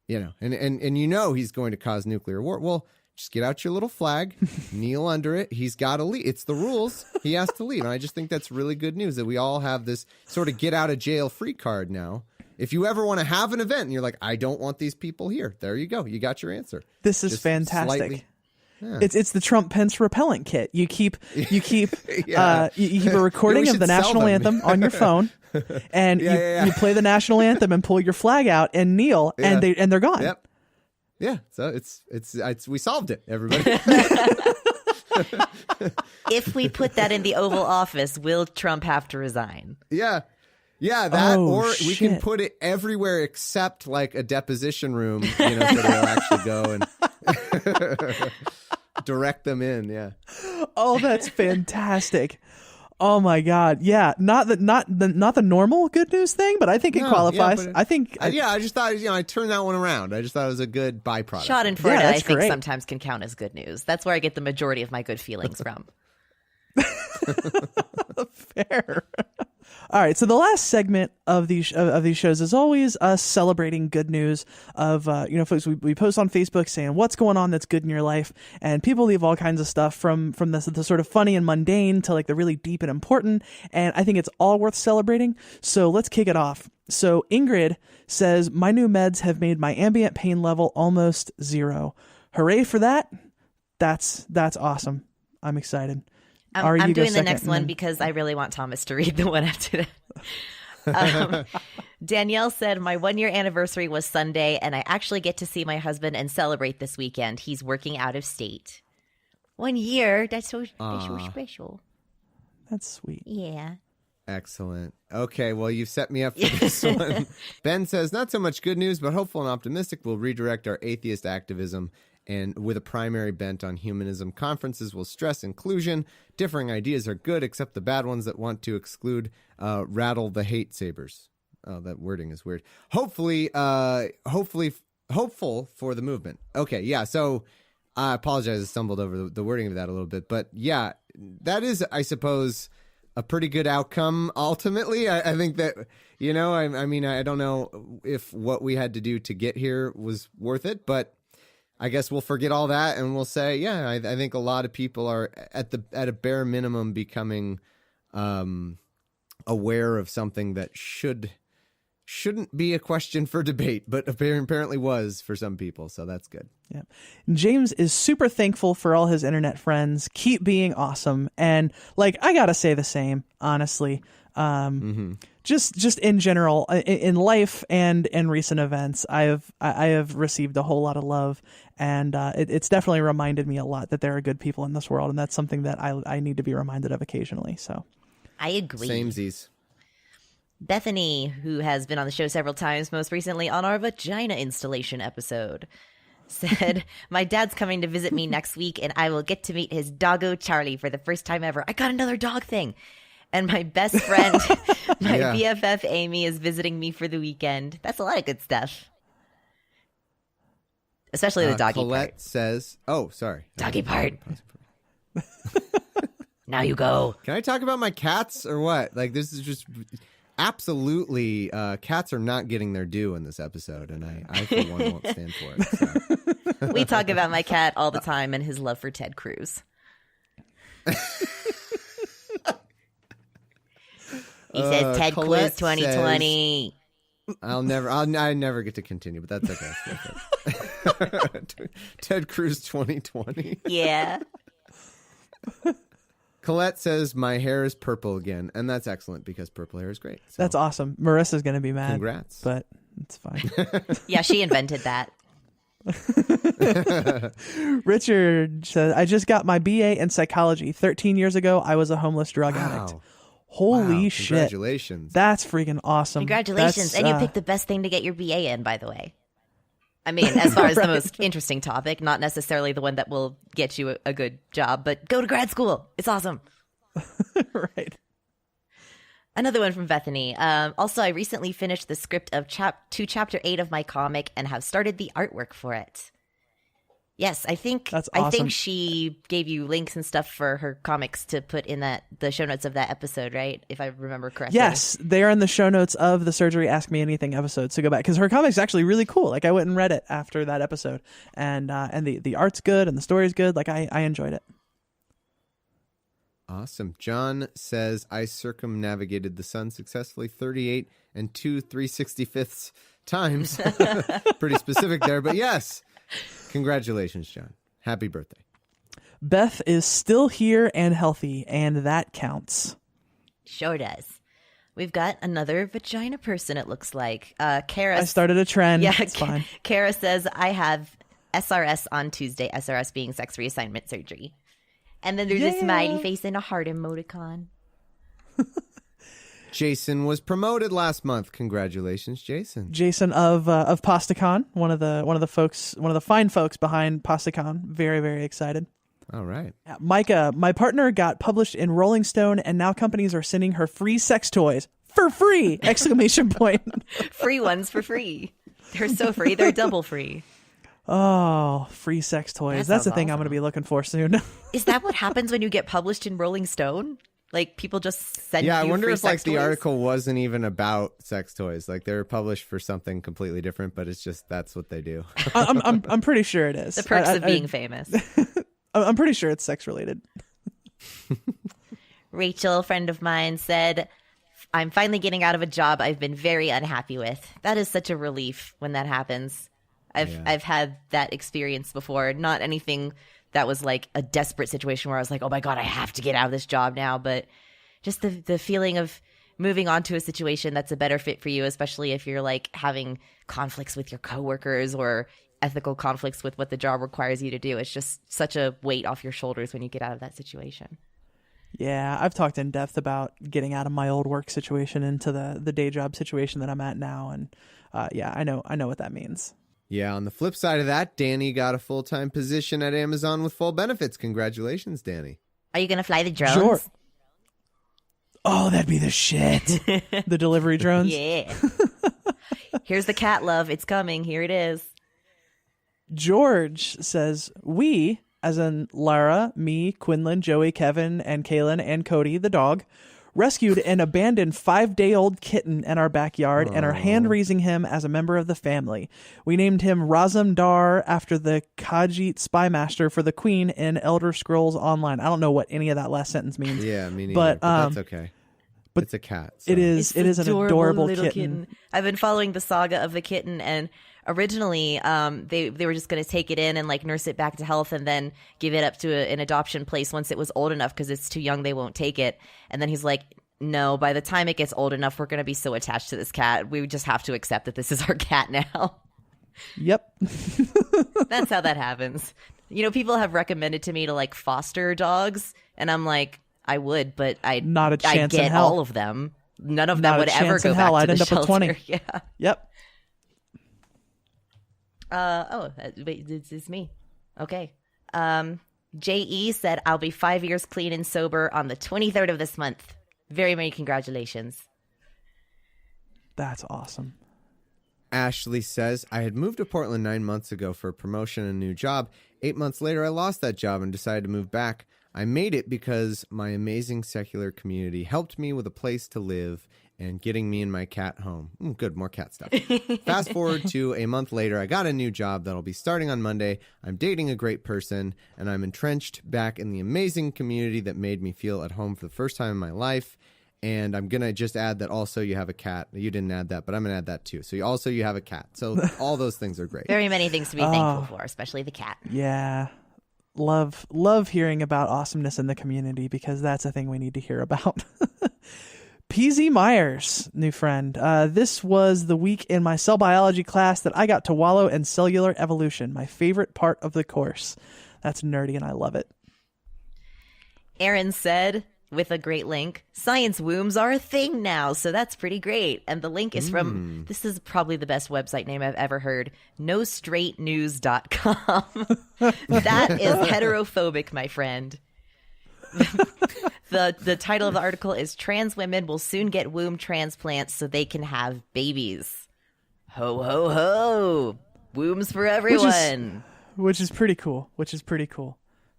and he's going to cause nuclear war. Well, just get out your little flag, kneel under it. He's got to leave. It's the rules. He has to leave. And I just think that's really good news that we all have this sort of get out of jail free card now. If you ever want to have an event and you're like, I don't want these people here, there you go. You got your answer. This is fantastic. It's the Trump Pence repellent kit. You keep you keep a recording We of the should sell national them. anthem on your phone, and you play the national anthem and pull your flag out and kneel, and they're gone. Yep. Yeah. So it's we solved it, everybody. If we put that in the Oval Office, will Trump have to resign? Yeah. Yeah, that, Oh, or we can shit. put it everywhere except like a deposition room, so they'll actually go and direct them in. Yeah. Oh, that's fantastic. Oh my God. Yeah. Not the normal good news thing, but I think it qualifies. but I think I just thought, I turned that one around. I just thought it was a good byproduct. Schadenfreude, Yeah, I that's think, great. sometimes can count as good news. That's where I get the majority of my good feelings from. fair. All right, so the last segment of these shows is always us celebrating good news of folks. We post on Facebook saying what's going on that's good in your life, and people leave all kinds of stuff from the sort of funny and mundane to like the really deep and important. And I think it's all worth celebrating. So let's kick it off. So Ingrid says my new meds have made my ambient pain level almost 0. Hooray for that! That's awesome. I'm excited. Ari, I'm you go doing the second, next and one then- because I really want Thomas to read the one after that. Danielle said, my 1-year anniversary was Sunday, and I actually get to see my husband and celebrate this weekend. He's working out of state. 1 year? That's so special. That's sweet. Yeah. Excellent. Okay, well, you've set me up for this one. Ben says, not so much good news, but hopeful and optimistic. We'll redirect our atheist activism and with a primary bent on humanism. Conferences will stress inclusion. Differing ideas are good, except the bad ones that want to exclude rattle the hate sabers. Oh, that wording is weird. Hopefully, hopeful for the movement. Okay, yeah, so I apologize, I stumbled over the wording of that a little bit. But yeah, that is, I suppose, a pretty good outcome ultimately. I think that, I mean, I don't know if what we had to do to get here was worth it, but I guess we'll forget all that and we'll say, yeah, I think a lot of people are at a bare minimum becoming aware of something that shouldn't be a question for debate, but apparently was for some people. So that's good. Yeah. James is super thankful for all his internet friends. Keep being awesome. And like, I got to say the same, honestly. Just in general, in life and in recent events, I have received a whole lot of love, and it's definitely reminded me a lot that there are good people in this world, and that's something that I need to be reminded of occasionally. So I agree. Samesies. Bethany, who has been on the show several times, most recently on our vagina installation episode, said, my dad's coming to visit me next week, and I will get to meet his doggo Charlie for the first time ever. I got another dog thing. And my best friend, my BFF Amy, is visiting me for the weekend. That's a lot of good stuff. Especially the doggy Colette part. says, oh, sorry. Doggy part. Now you go. Can I talk about my cats or what? Like, this is just absolutely, cats are not getting their due in this episode, and I for one, won't stand for it. So. We talk about my cat all the time and his love for Ted Cruz. He says Ted Cruz Colette 2020. I never get to continue, but that's okay. Ted Cruz 2020. Yeah. Colette says, my hair is purple again, and that's excellent because purple hair is great. So, that's awesome. Marissa's going to be mad. congrats. But it's fine. Yeah, she invented that. Richard says, I just got my BA in psychology. 13 years ago, I was a homeless drug addict. Wow. Holy Wow, shit. Congratulations. That's freaking awesome. Congratulations. That's, And you picked the best thing to get your BA in, by the way. I mean, as far as the most interesting topic, not necessarily the one that will get you a good job, but go to grad school. It's awesome. right. Another one from Bethany. Also, I recently finished the script of chapter 8 of my comic and have started the artwork for it. Yes, I think That's awesome. I think she gave you links and stuff for her comics to put in the show notes of that episode, right? If I remember correctly. Yes, they are in the show notes of the Surgery Ask Me Anything episode. So go back because her comic's actually really cool. Like I went and read it after that episode, and the art's good and the story's good. Like I enjoyed it. Awesome. John says, I circumnavigated the sun successfully 38 and 2 3/65 times. Pretty specific there, but yes. Congratulations, John. Happy birthday. Beth is still here and healthy, and that counts. Sure does. We've got another vagina person, it looks like. Kara. I started a trend. Yeah, it's fine. Kara says, I have SRS on Tuesday, SRS being sex reassignment surgery. And then there's a smiley face and a heart emoticon. Jason was promoted last month. Congratulations, Jason. Jason of PastaCon, one of the fine folks behind PastaCon. Very, very excited. All right. Micah, my partner got published in Rolling Stone, and now companies are sending her free sex toys for free! Exclamation point. Free ones for free. They're so free. They're double free. Oh, free sex toys. That's the thing I'm going to be looking for soon. Is that what happens when you get published in Rolling Stone? Like, people just send you I wonder free if sex the toys? article wasn't even about sex toys. Like, they were published for something completely different, but it's just that's what they do. I'm pretty sure it is. The perks of being famous. I'm pretty sure it's sex related. Rachel, a friend of mine, said, I'm finally getting out of a job I've been very unhappy with. That is such a relief when that happens. I've had that experience before. Not anything that was like a desperate situation where I was like, oh my God, I have to get out of this job now. But just the feeling of moving on to a situation that's a better fit for you, especially if you're like having conflicts with your coworkers or ethical conflicts with what the job requires you to do. It's just such a weight off your shoulders when you get out of that situation. Yeah, I've talked in depth about getting out of my old work situation into the day job situation that I'm at now. And I know what that means. Yeah, on the flip side of that, Danny got a full-time position at Amazon with full benefits. Congratulations, Danny. Are you going to fly the drones? Sure. Oh, that'd be the shit. The delivery drones? Yeah. Here's the cat love. It's coming. Here it is. George says, we, as in Lara, me, Quinlan, Joey, Kevin, and Kaylin, and Cody, the dog, rescued an abandoned 5-day-old kitten in our backyard and are hand-raising him as a member of the family. We named him Razam Dar after the Khajiit spy master for the Queen in Elder Scrolls Online. I don't know what any of that last sentence means. Yeah, me neither, but that's okay. But it's a cat. So. It is an adorable little kitten. I've been following the saga of the kitten, and originally they were just going to take it in and like nurse it back to health and then give it up to an adoption place once it was old enough because it's too young, they won't take it. And then he's like, no, by the time it gets old enough, we're going to be so attached to this cat, we just have to accept that this is our cat now. Yep. That's how that happens. You know, people have recommended to me to like foster dogs, and I'm like, I would, but not a chance I get in hell. all of them. None of them Not would a ever chance go in back hell. to I'd the end up shelter. with 20. Yeah. Yep. Wait, it's me. Okay. J.E. said, I'll be 5 years clean and sober on the 23rd of this month. Very many congratulations. That's awesome. Ashley says, I had moved to Portland 9 months ago for a promotion and a new job. 8 months later, I lost that job and decided to move back. I made it because my amazing secular community helped me with a place to live and getting me and my cat home. Good, more cat stuff. Fast forward to a month later, I got a new job that'll be starting on Monday. I'm dating a great person, and I'm entrenched back in the amazing community that made me feel at home for the first time in my life. And I'm going to just add that also you have a cat. You didn't add that, but I'm going to add that too. So you have a cat. So all those things are great. Very many things to be thankful for, especially the cat. Yeah. Love hearing about awesomeness in the community because that's a thing we need to hear about. PZ Myers, new friend. This was the week in my cell biology class that I got to wallow in cellular evolution, my favorite part of the course. That's nerdy and I love it. Aaron said, with a great link, science wombs are a thing now, so that's pretty great. And the link is from, this is probably the best website name I've ever heard, nostraightnews.com. That is heterophobic, my friend. The title of the article is Trans Women Will Soon Get Womb Transplants So They Can Have Babies. Ho, ho, ho. Wombs for everyone. Which is pretty cool.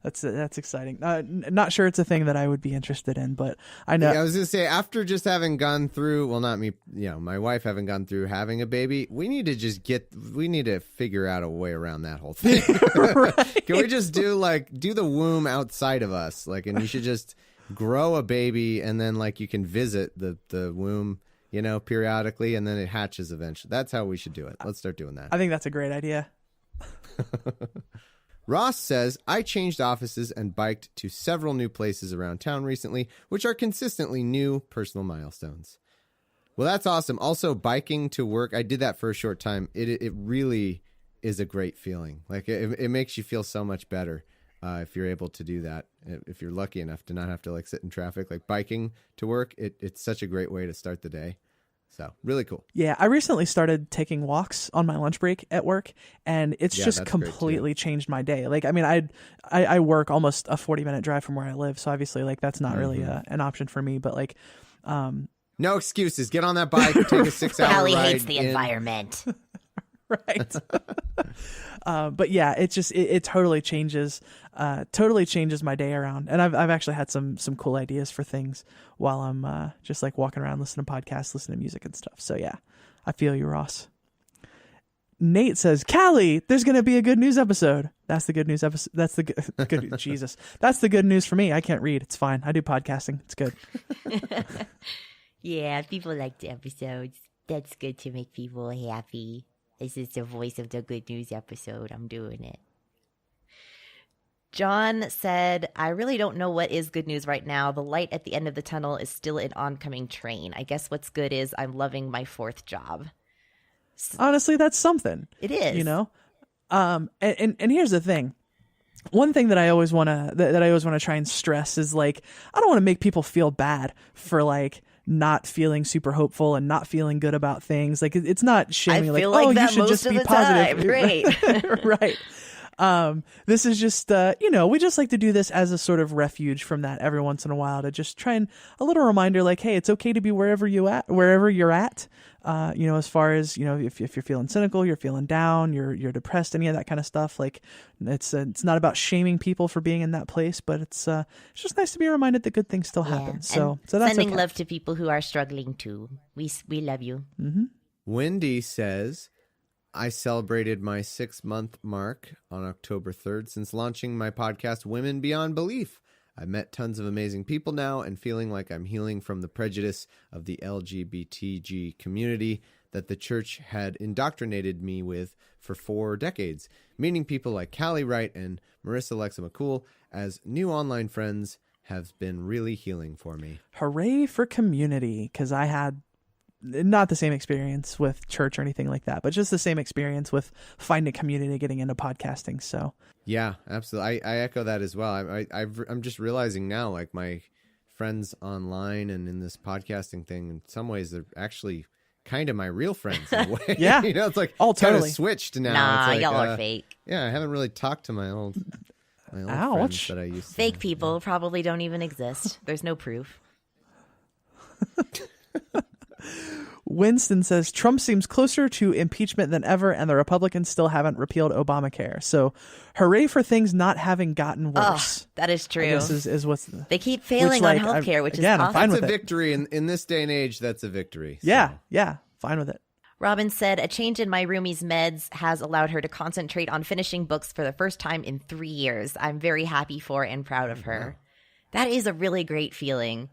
That's exciting. Not sure it's a thing that I would be interested in, but I know. Yeah, I was going to say, after just having gone through, well, not me, my wife having gone through having a baby, we need to figure out a way around that whole thing. Right. Can we just do the womb outside of us? And you should just grow a baby and then you can visit the womb, periodically, and then it hatches eventually. That's how we should do it. Let's start doing that. I think that's a great idea. Ross says, I changed offices and biked to several new places around town recently, which are consistently new personal milestones. Well, that's awesome. Also, biking to work, I did that for a short time. It really is a great feeling. Like, it makes you feel so much better if you're able to do that. If you're lucky enough to not have to, like, sit in traffic. Like, biking to work, it's such a great way to start the day. So, really cool. Yeah, I recently started taking walks on my lunch break at work, and it's just completely changed my day. Like, I mean, I work almost a 40-minute drive from where I live, so obviously, like, that's not really an option for me. But, like, no excuses. Get on that bike, take a 6-hour ride. Callie hates the environment. Right. But yeah, it totally changes my day around. And I've actually had some cool ideas for things while I'm just like walking around, listening to podcasts, listening to music and stuff. So yeah, I feel you, Ross. Nate says, Callie, there's going to be a good news episode. That's the good news episode. That's the good Jesus. That's the good news for me. I can't read. It's fine. I do podcasting. It's good. Yeah, people like the episodes. That's good to make people happy. This is the voice of the good news episode. I'm doing it. John said, I really don't know what is good news right now. The light at the end of the tunnel is still an oncoming train. I guess what's good is I'm loving my 4th job. Honestly, that's something. It is. You know? And here's the thing. One thing that I always want to try and stress is, like, I don't want to make people feel bad for, like, not feeling super hopeful and not feeling good about things. Like, it's not shaming, like, oh, you should just be positive. Right. Right. This is just, we just like to do this as a sort of refuge from that every once in a while, to just try and a little reminder, like, hey, it's okay to be wherever you're at. As far as, if you're feeling cynical, you're feeling down, you're depressed, any of that kind of stuff. Like, it's not about shaming people for being in that place, but it's just nice to be reminded that good things still happen. So that's sending okay. love to people who are struggling too. We love you. Mm-hmm. Wendy says, I celebrated my 6-month mark on October 3rd since launching my podcast, Women Beyond Belief. I've met tons of amazing people now and feeling like I'm healing from the prejudice of the LGBTG community that the church had indoctrinated me with for 4 decades. Meeting people like Callie Wright and Marissa Alexa McCool as new online friends has been really healing for me. Hooray for community, because I had not the same experience with church or anything like that, but just the same experience with finding community, getting into podcasting. So yeah, absolutely. I echo that as well. I'm just realizing now, like, my friends online and in this podcasting thing, in some ways, they're actually kind of my real friends in a way. Yeah. It's like totally kind of switched now. Nah, it's like, y'all are fake. Yeah, I haven't really talked to my old Ouch. friends that I used to. Fake people probably don't even exist. There's no proof. Winston says Trump seems closer to impeachment than ever, and the Republicans still haven't repealed Obamacare. So, hooray for things not having gotten worse. Oh, that is true. I guess is what's they keep failing on healthcare, which is awesome. I'm fine That's with a it. victory in this day and age. That's a victory. So. Yeah, fine with it. Robin said, a change in my roomie's meds has allowed her to concentrate on finishing books for the first time in 3 years. I'm very happy for and proud of her. That is a really great feeling.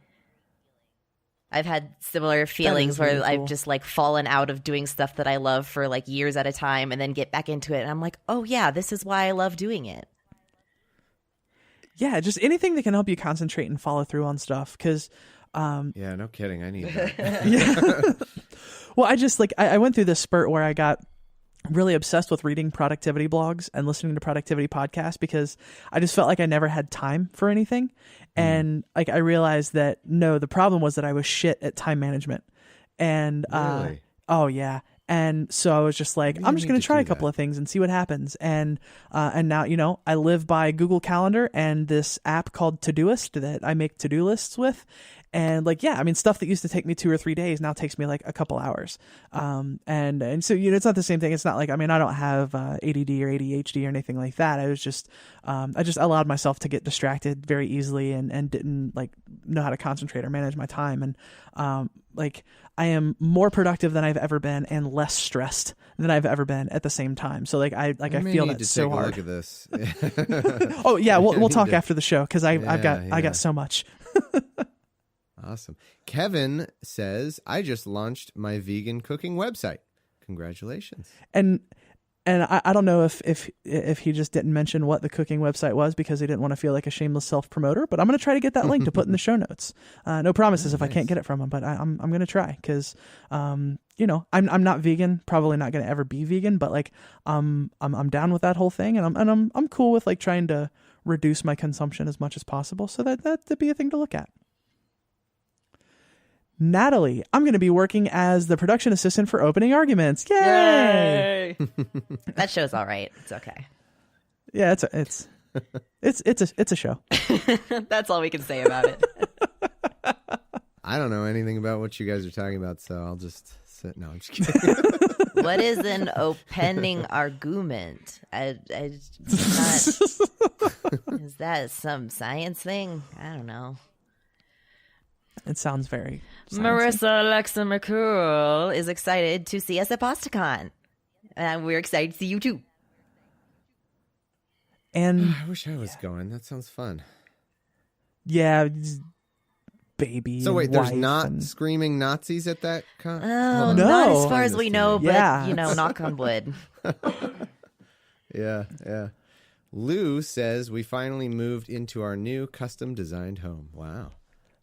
I've had similar feelings where really I've just, like, fallen out of doing stuff that I love for, like, years at a time and then get back into it. And I'm like, oh, yeah, this is why I love doing it. Yeah, just anything that can help you concentrate and follow through on stuff. Because yeah, no kidding. I need that. Yeah. Well, I went through this spurt where I got really obsessed with reading productivity blogs and listening to productivity podcasts because I just felt like I never had time for anything. And like, I realized that the problem was that I was shit at time management. And, really? Oh yeah. And so I was just like, I'm just going to try a couple of things and see what happens. And now, I live by Google Calendar and this app called Todoist that I make to-do lists with. And like, yeah, I mean, stuff that used to take me 2 or 3 days now takes me like a couple hours. And so, it's not the same thing. It's not like, I mean, I don't have ADD or ADHD or anything like that. I was just, I just allowed myself to get distracted very easily and didn't like know how to concentrate or manage my time. And, like, I am more productive than I've ever been and less stressed than I've ever been at the same time. So like, I feel that so hard. Look at this. Oh yeah. We'll talk after the show. Cause I got so much. Awesome. Kevin says, I just launched my vegan cooking website. Congratulations. And And I don't know if he just didn't mention what the cooking website was because he didn't want to feel like a shameless self-promoter, but I'm going to try to get that link to put in the show notes. No promises if I can't get it from him, but I'm going to try because, I'm not vegan, probably not going to ever be vegan, but like, I'm down with that whole thing and I'm cool with like trying to reduce my consumption as much as possible. So that'd be a thing to look at. Natalie, I'm going to be working as the production assistant for Opening Arguments. Yay! That show's all right. It's okay. Yeah, it's a show. That's all we can say about it. I don't know anything about what you guys are talking about, so I'll just sit. No, I'm just kidding. What is an opening argument? Is that some science thing? I don't know. It sounds very sciencey. Marissa Alexa McCool is excited to see us at PastaCon. And we're excited to see you too. And I wish I was going. That sounds fun. Yeah, baby. So wait, and there's wife not and... screaming Nazis at that con? Oh, No. not as far as we know, but, Yeah. knock on wood. Yeah. Lou says we finally moved into our new custom designed home. Wow.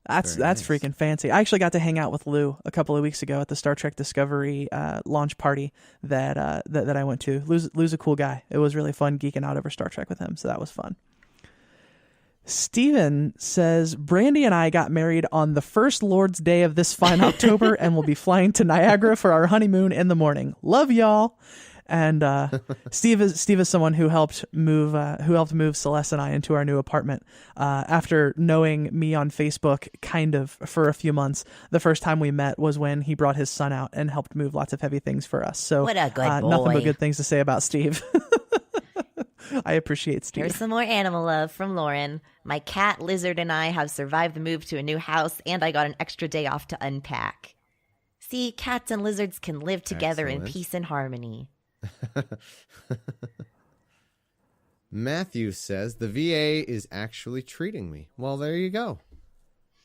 That's Very nice. freaking fancy. I actually got to hang out with Lou a couple of weeks ago at the Star Trek Discovery launch party that I went to. Lou's a cool guy. It was really fun geeking out over Star Trek with him, so that was fun. Steven says, Brandy and I got married on the first Lord's Day of this fine October and will be flying to Niagara for our honeymoon in the morning. Love y'all. And Steve is someone who helped move Celeste and I into our new apartment after knowing me on Facebook kind of for a few months. The first time we met was when he brought his son out and helped move lots of heavy things for us. So What a good boy. nothing but good things to say about Steve. I appreciate Steve. Here's some more animal love from Lauren. My cat, Lizard, and I have survived the move to a new house, and I got an extra day off to unpack. See, cats and lizards can live together in Excellent. peace and harmony. Matthew says the VA is actually treating me. Well, there you go.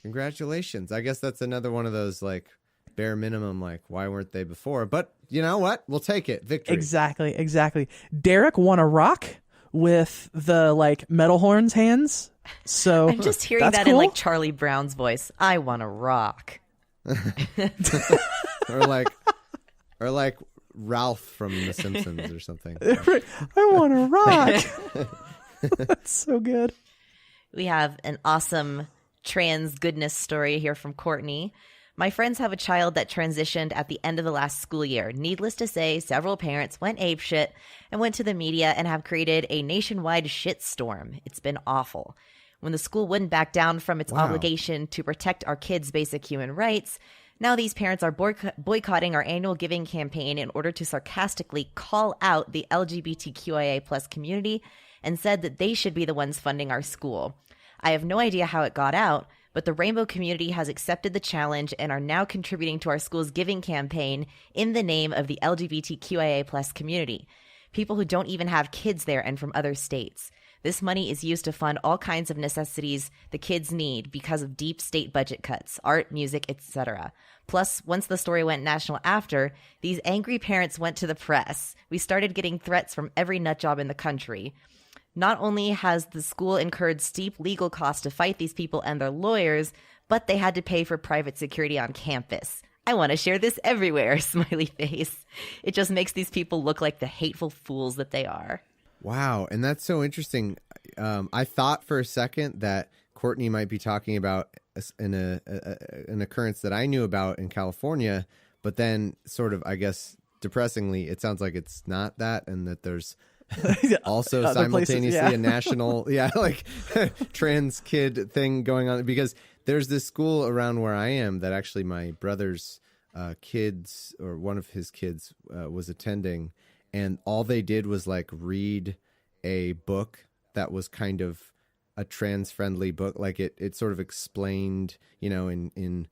Congratulations. I guess that's another one of those like bare minimum, like why weren't they before? But you know what? We'll take it. Victory. Exactly. Derek won a rock with the like metal horns hands. So I'm just hearing that's that cool. in like Charlie Brown's voice. I want to rock. or like Ralph from The Simpsons or something. I want to rock. That's so good. We have an awesome trans goodness story here from Courtney. My friends have a child that transitioned at the end of the last school year. Needless to say, several parents went apeshit and went to the media and have created a nationwide shitstorm. It's been awful. When the school wouldn't back down from its obligation to protect our kids' basic human rights, now these parents are boycotting our annual giving campaign in order to sarcastically call out the LGBTQIA plus community and said that they should be the ones funding our school. I have no idea how it got out, but the rainbow community has accepted the challenge and are now contributing to our school's giving campaign in the name of the LGBTQIA plus community. People who don't even have kids there and from other states. This money is used to fund all kinds of necessities the kids need because of deep state budget cuts, art, music, etc. Plus, once the story went national after, these angry parents went to the press. We started getting threats from every nutjob in the country. Not only has the school incurred steep legal costs to fight these people and their lawyers, but they had to pay for private security on campus. I want to share this everywhere, smiley face. It just makes these people look like the hateful fools that they are. Wow, and that's so interesting. I thought for a second that Courtney might be talking about an occurrence that I knew about in California, but then sort of, I guess, depressingly, it sounds like it's not that, and that there's also simultaneously a national, like trans kid thing going on, because there's this school around where I am that actually my brother's kids, or one of his kids, was attending. And all they did was like read a book that was kind of a trans-friendly book. Like it sort of explained, in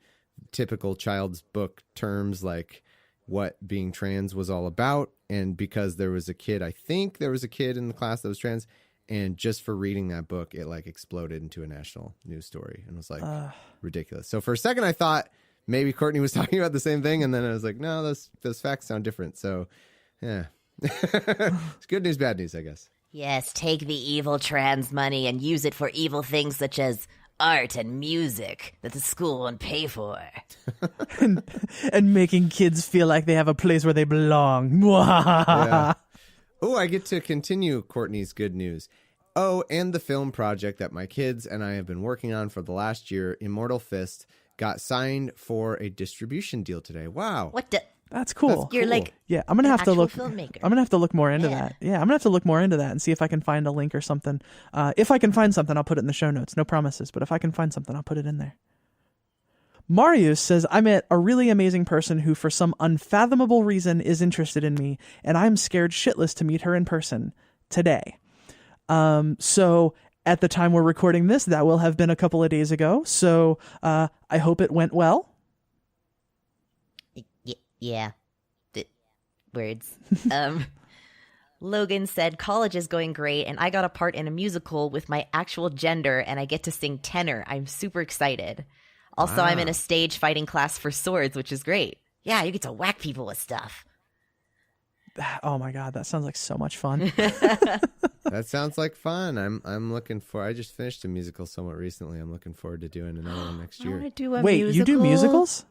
typical child's book terms, like what being trans was all about. And because there was a kid, I think there was a kid in the class that was trans. And just for reading that book, it like exploded into a national news story and was like ridiculous. So for a second, I thought maybe Courtney was talking about the same thing. And then I was like, no, those facts sound different. So yeah. It's good news, bad news, I guess. Yes, take the evil trans money and use it for evil things such as art and music that the school won't pay for. and making kids feel like they have a place where they belong. Yeah. Oh, I get to continue Courtney's good news. Oh, and the film project that my kids and I have been working on for the last year, Immortal Fist, got signed for a distribution deal today. Wow. What the? That's cool. You're like Yeah, I'm gonna have to actual look. filmmaker. I'm gonna have to look more into Yeah. that. Yeah, I'm gonna have to look more into that and see if I can find a link or something. If I can find something, I'll put it in the show notes. No promises, but if I can find something, I'll put it in there. Marius says, I met a really amazing person who, for some unfathomable reason, is interested in me, and I'm scared shitless to meet her in person today. So at the time we're recording this, that will have been a couple of days ago. So I hope it went well. Yeah. Words. Logan said, college is going great, and I got a part in a musical with my actual gender, and I get to sing tenor. I'm super excited. Also, I'm in a stage fighting class for swords, which is great. Yeah, you get to whack people with stuff. Oh my God, that sounds like so much fun. That sounds like fun. I'm looking for. I just finished a musical somewhat recently. I'm looking forward to doing another one next I want year. to do a Wait, musical. you do musicals?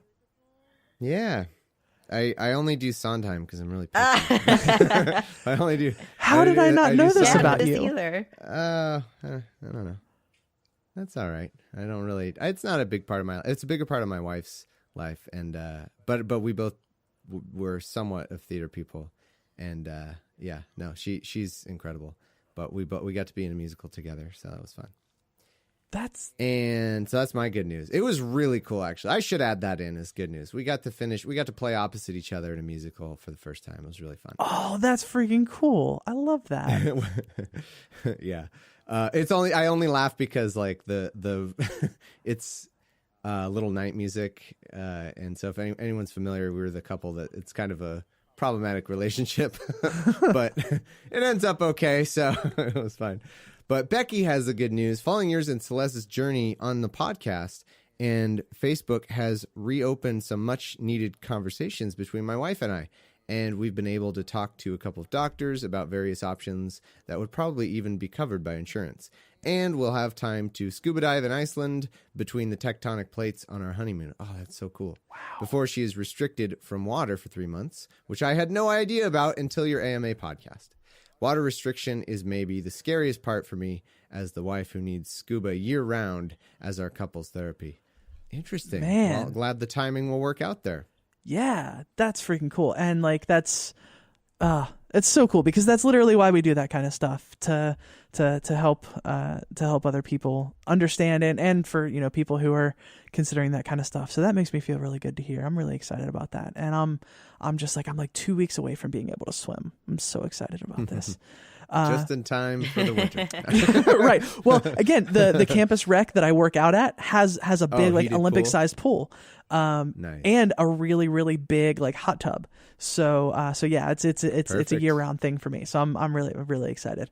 Yeah. I only do Sondheim because I'm really picky. I only do. How did I not know this Yeah, about this you? either. I don't know. That's all right. I don't really. It's not a big part of my. It's a bigger part of my wife's life, and but we both were somewhat of theater people, and yeah, no, she's incredible. But we got to be in a musical together, so that was fun. And so that's my good news. It was really cool, actually. I should add that in as good news. We got to play opposite each other in a musical for the first time. It was really fun. Oh, that's freaking cool. I love that. Yeah. I only laugh because like the it's Little Night Music. And so if anyone's familiar, we were the couple that it's kind of a problematic relationship, but it ends up okay. So it was fine. But Becky has the good news. Following yours and Celeste's journey on the podcast, and Facebook has reopened some much needed conversations between my wife and I. And we've been able to talk to a couple of doctors about various options that would probably even be covered by insurance. And we'll have time to scuba dive in Iceland between the tectonic plates on our honeymoon. Oh, that's so cool. Wow. Before she is restricted from water for 3 months, which I had no idea about until your AMA podcast. Water restriction is maybe the scariest part for me as the wife who needs scuba year-round as our couples therapy. Interesting. Man. Well, glad the timing will work out there. Yeah, that's freaking cool. And like that's it's so cool because that's literally why we do that kind of stuff to help other people understand and for, you know, people who are considering that kind of stuff. So that makes me feel really good to hear. I'm really excited about that. And I'm like 2 weeks away from being able to swim. I'm so excited about this. Just in time for the winter. Right. Well, again, the campus rec that I work out at has a big like heated Olympic sized pool. Nice. And a really, really big like hot tub. So yeah, it's a year round thing for me. So I'm really, really excited.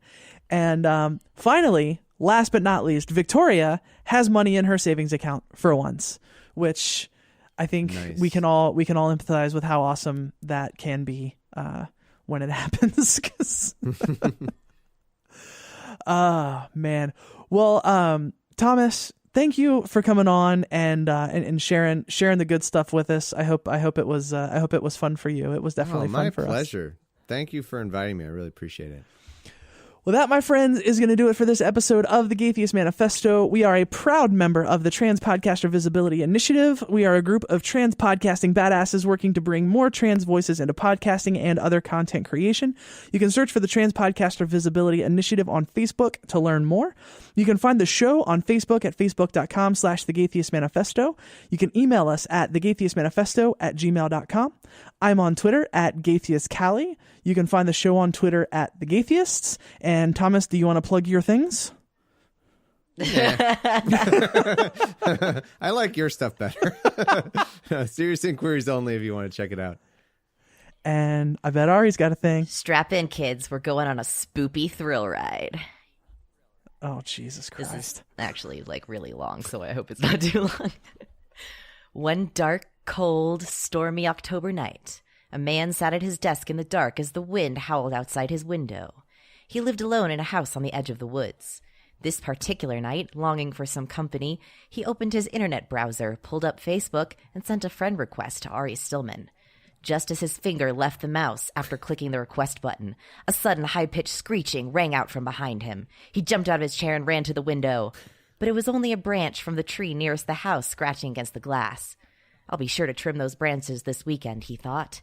And finally, last but not least, Victoria has money in her savings account for once, which I think Nice. we can all empathize with how awesome that can be when it happens. 'Cause man. Well, Thomas, thank you for coming on and sharing the good stuff with us. I hope it was fun for you. It was definitely fun for us. My pleasure. Thank you for inviting me. I really appreciate it. Well, that, my friends, is going to do it for this episode of the Geekiest Manifesto. We are a proud member of the Trans Podcaster Visibility Initiative. We are a group of trans podcasting badasses working to bring more trans voices into podcasting and other content creation. You can search for the Trans Podcaster Visibility Initiative on Facebook to learn more. You can find the show on Facebook at facebook.com/thegatheistmanifesto. You can email us at thegatheistmanifesto@gmail.com. I'm on Twitter at GatheistCallie. You can find the show on Twitter at The Gatheists. And Thomas, do you want to plug your things? Yeah. I like your stuff better. Serious inquiries only if you want to check it out. And I bet Ari's got a thing. Strap in, kids. We're going on a spoopy thrill ride. Oh, Jesus Christ. This is actually like really long, so I hope it's not too long. One dark, cold, stormy October night, A man sat at his desk in the dark as the wind howled outside his window. He lived alone in a house on the edge of the woods. This particular night, longing for some company, he opened his internet browser, pulled up Facebook, and sent a friend request to Ari Stillman. Just as his finger left the mouse after clicking the request button, a sudden high-pitched screeching rang out from behind him. He jumped out of his chair and ran to the window. But it was only a branch from the tree nearest the house scratching against the glass. I'll be sure to trim those branches this weekend, he thought.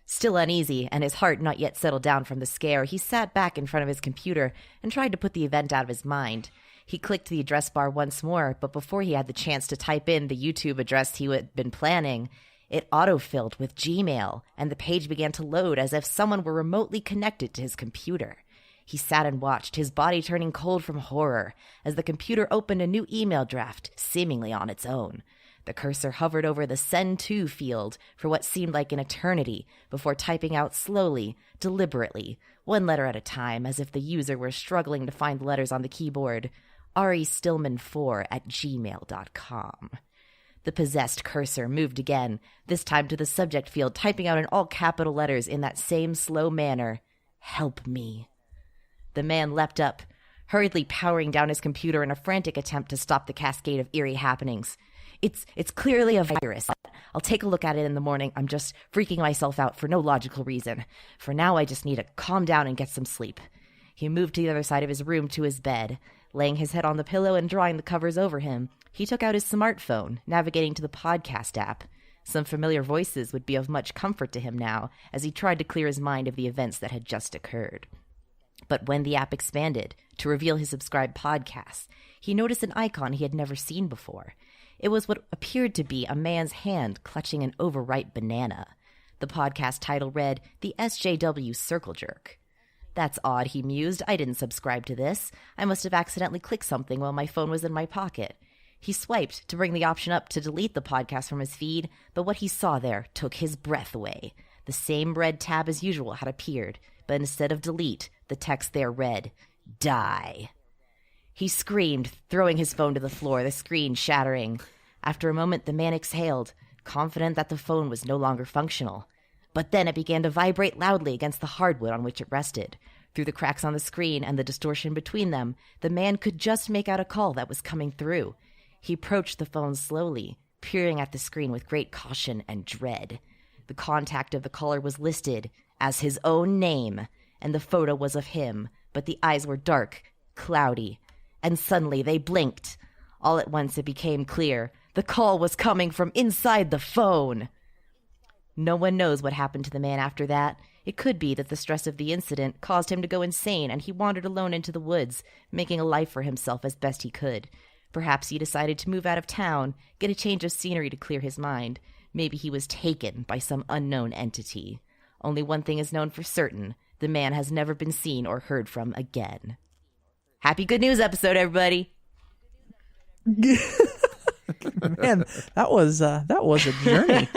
Still uneasy, and his heart not yet settled down from the scare, he sat back in front of his computer and tried to put the event out of his mind. He clicked the address bar once more, but before he had the chance to type in the YouTube address he had been planning, it autofilled with Gmail, and the page began to load as if someone were remotely connected to his computer. He sat and watched, his body turning cold from horror, as the computer opened a new email draft, seemingly on its own. The cursor hovered over the Send To field for what seemed like an eternity before typing out slowly, deliberately, one letter at a time, as if the user were struggling to find the letters on the keyboard, aristillman4@gmail.com. The possessed cursor moved again, this time to the subject field, typing out in all capital letters in that same slow manner, "Help me." The man leapt up, hurriedly powering down his computer in a frantic attempt to stop the cascade of eerie happenings. It's clearly a virus. I'll take a look at it in the morning. I'm just freaking myself out for no logical reason. For now, I just need to calm down and get some sleep. He moved to the other side of his room to his bed. Laying his head on the pillow and drawing the covers over him, he took out his smartphone, navigating to the podcast app. Some familiar voices would be of much comfort to him now, as he tried to clear his mind of the events that had just occurred. But when the app expanded to reveal his subscribed podcasts, he noticed an icon he had never seen before. It was what appeared to be a man's hand clutching an overripe banana. The podcast title read, "The SJW Circle Jerk." "That's odd," he mused. "I didn't subscribe to this. I must have accidentally clicked something while my phone was in my pocket." He swiped to bring the option up to delete the podcast from his feed, but what he saw there took his breath away. The same red tab as usual had appeared, but instead of delete, the text there read, "Die." He screamed, throwing his phone to the floor, the screen shattering. After a moment, the man exhaled, confident that the phone was no longer functional. But then it began to vibrate loudly against the hardwood on which it rested. Through the cracks on the screen and the distortion between them, the man could just make out a call that was coming through. He approached the phone slowly, peering at the screen with great caution and dread. The contact of the caller was listed as his own name, and the photo was of him, but the eyes were dark, cloudy, and suddenly they blinked. All at once it became clear. The call was coming from inside the phone. No one knows what happened to the man after that. It could be that the stress of the incident caused him to go insane, and he wandered alone into the woods, making a life for himself as best he could. Perhaps he decided to move out of town, get a change of scenery to clear his mind. Maybe he was taken by some unknown entity. Only one thing is known for certain. The man has never been seen or heard from again. Happy Good News episode, everybody. Man, that was a journey.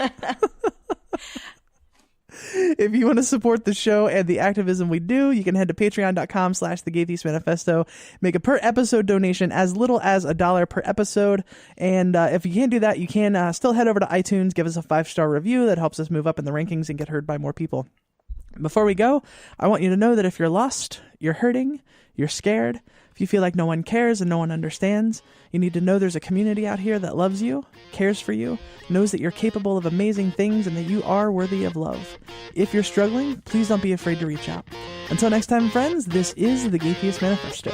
If you want to support the show and the activism we do, you can head to patreon.com/thegaytheistmanifesto. Make a per episode donation as little as $1 per episode. And if you can't do that, you can still head over to iTunes, give us a 5-star review. That helps us move up in the rankings and get heard by more people. Before we go, I want you to know that if you're lost, you're hurting, you're scared, if you feel like no one cares and no one understands, you need to know there's a community out here that loves you, cares for you, knows that you're capable of amazing things and that you are worthy of love. If you're struggling, please don't be afraid to reach out. Until next time, friends, this is the Gay Theist Manifesto.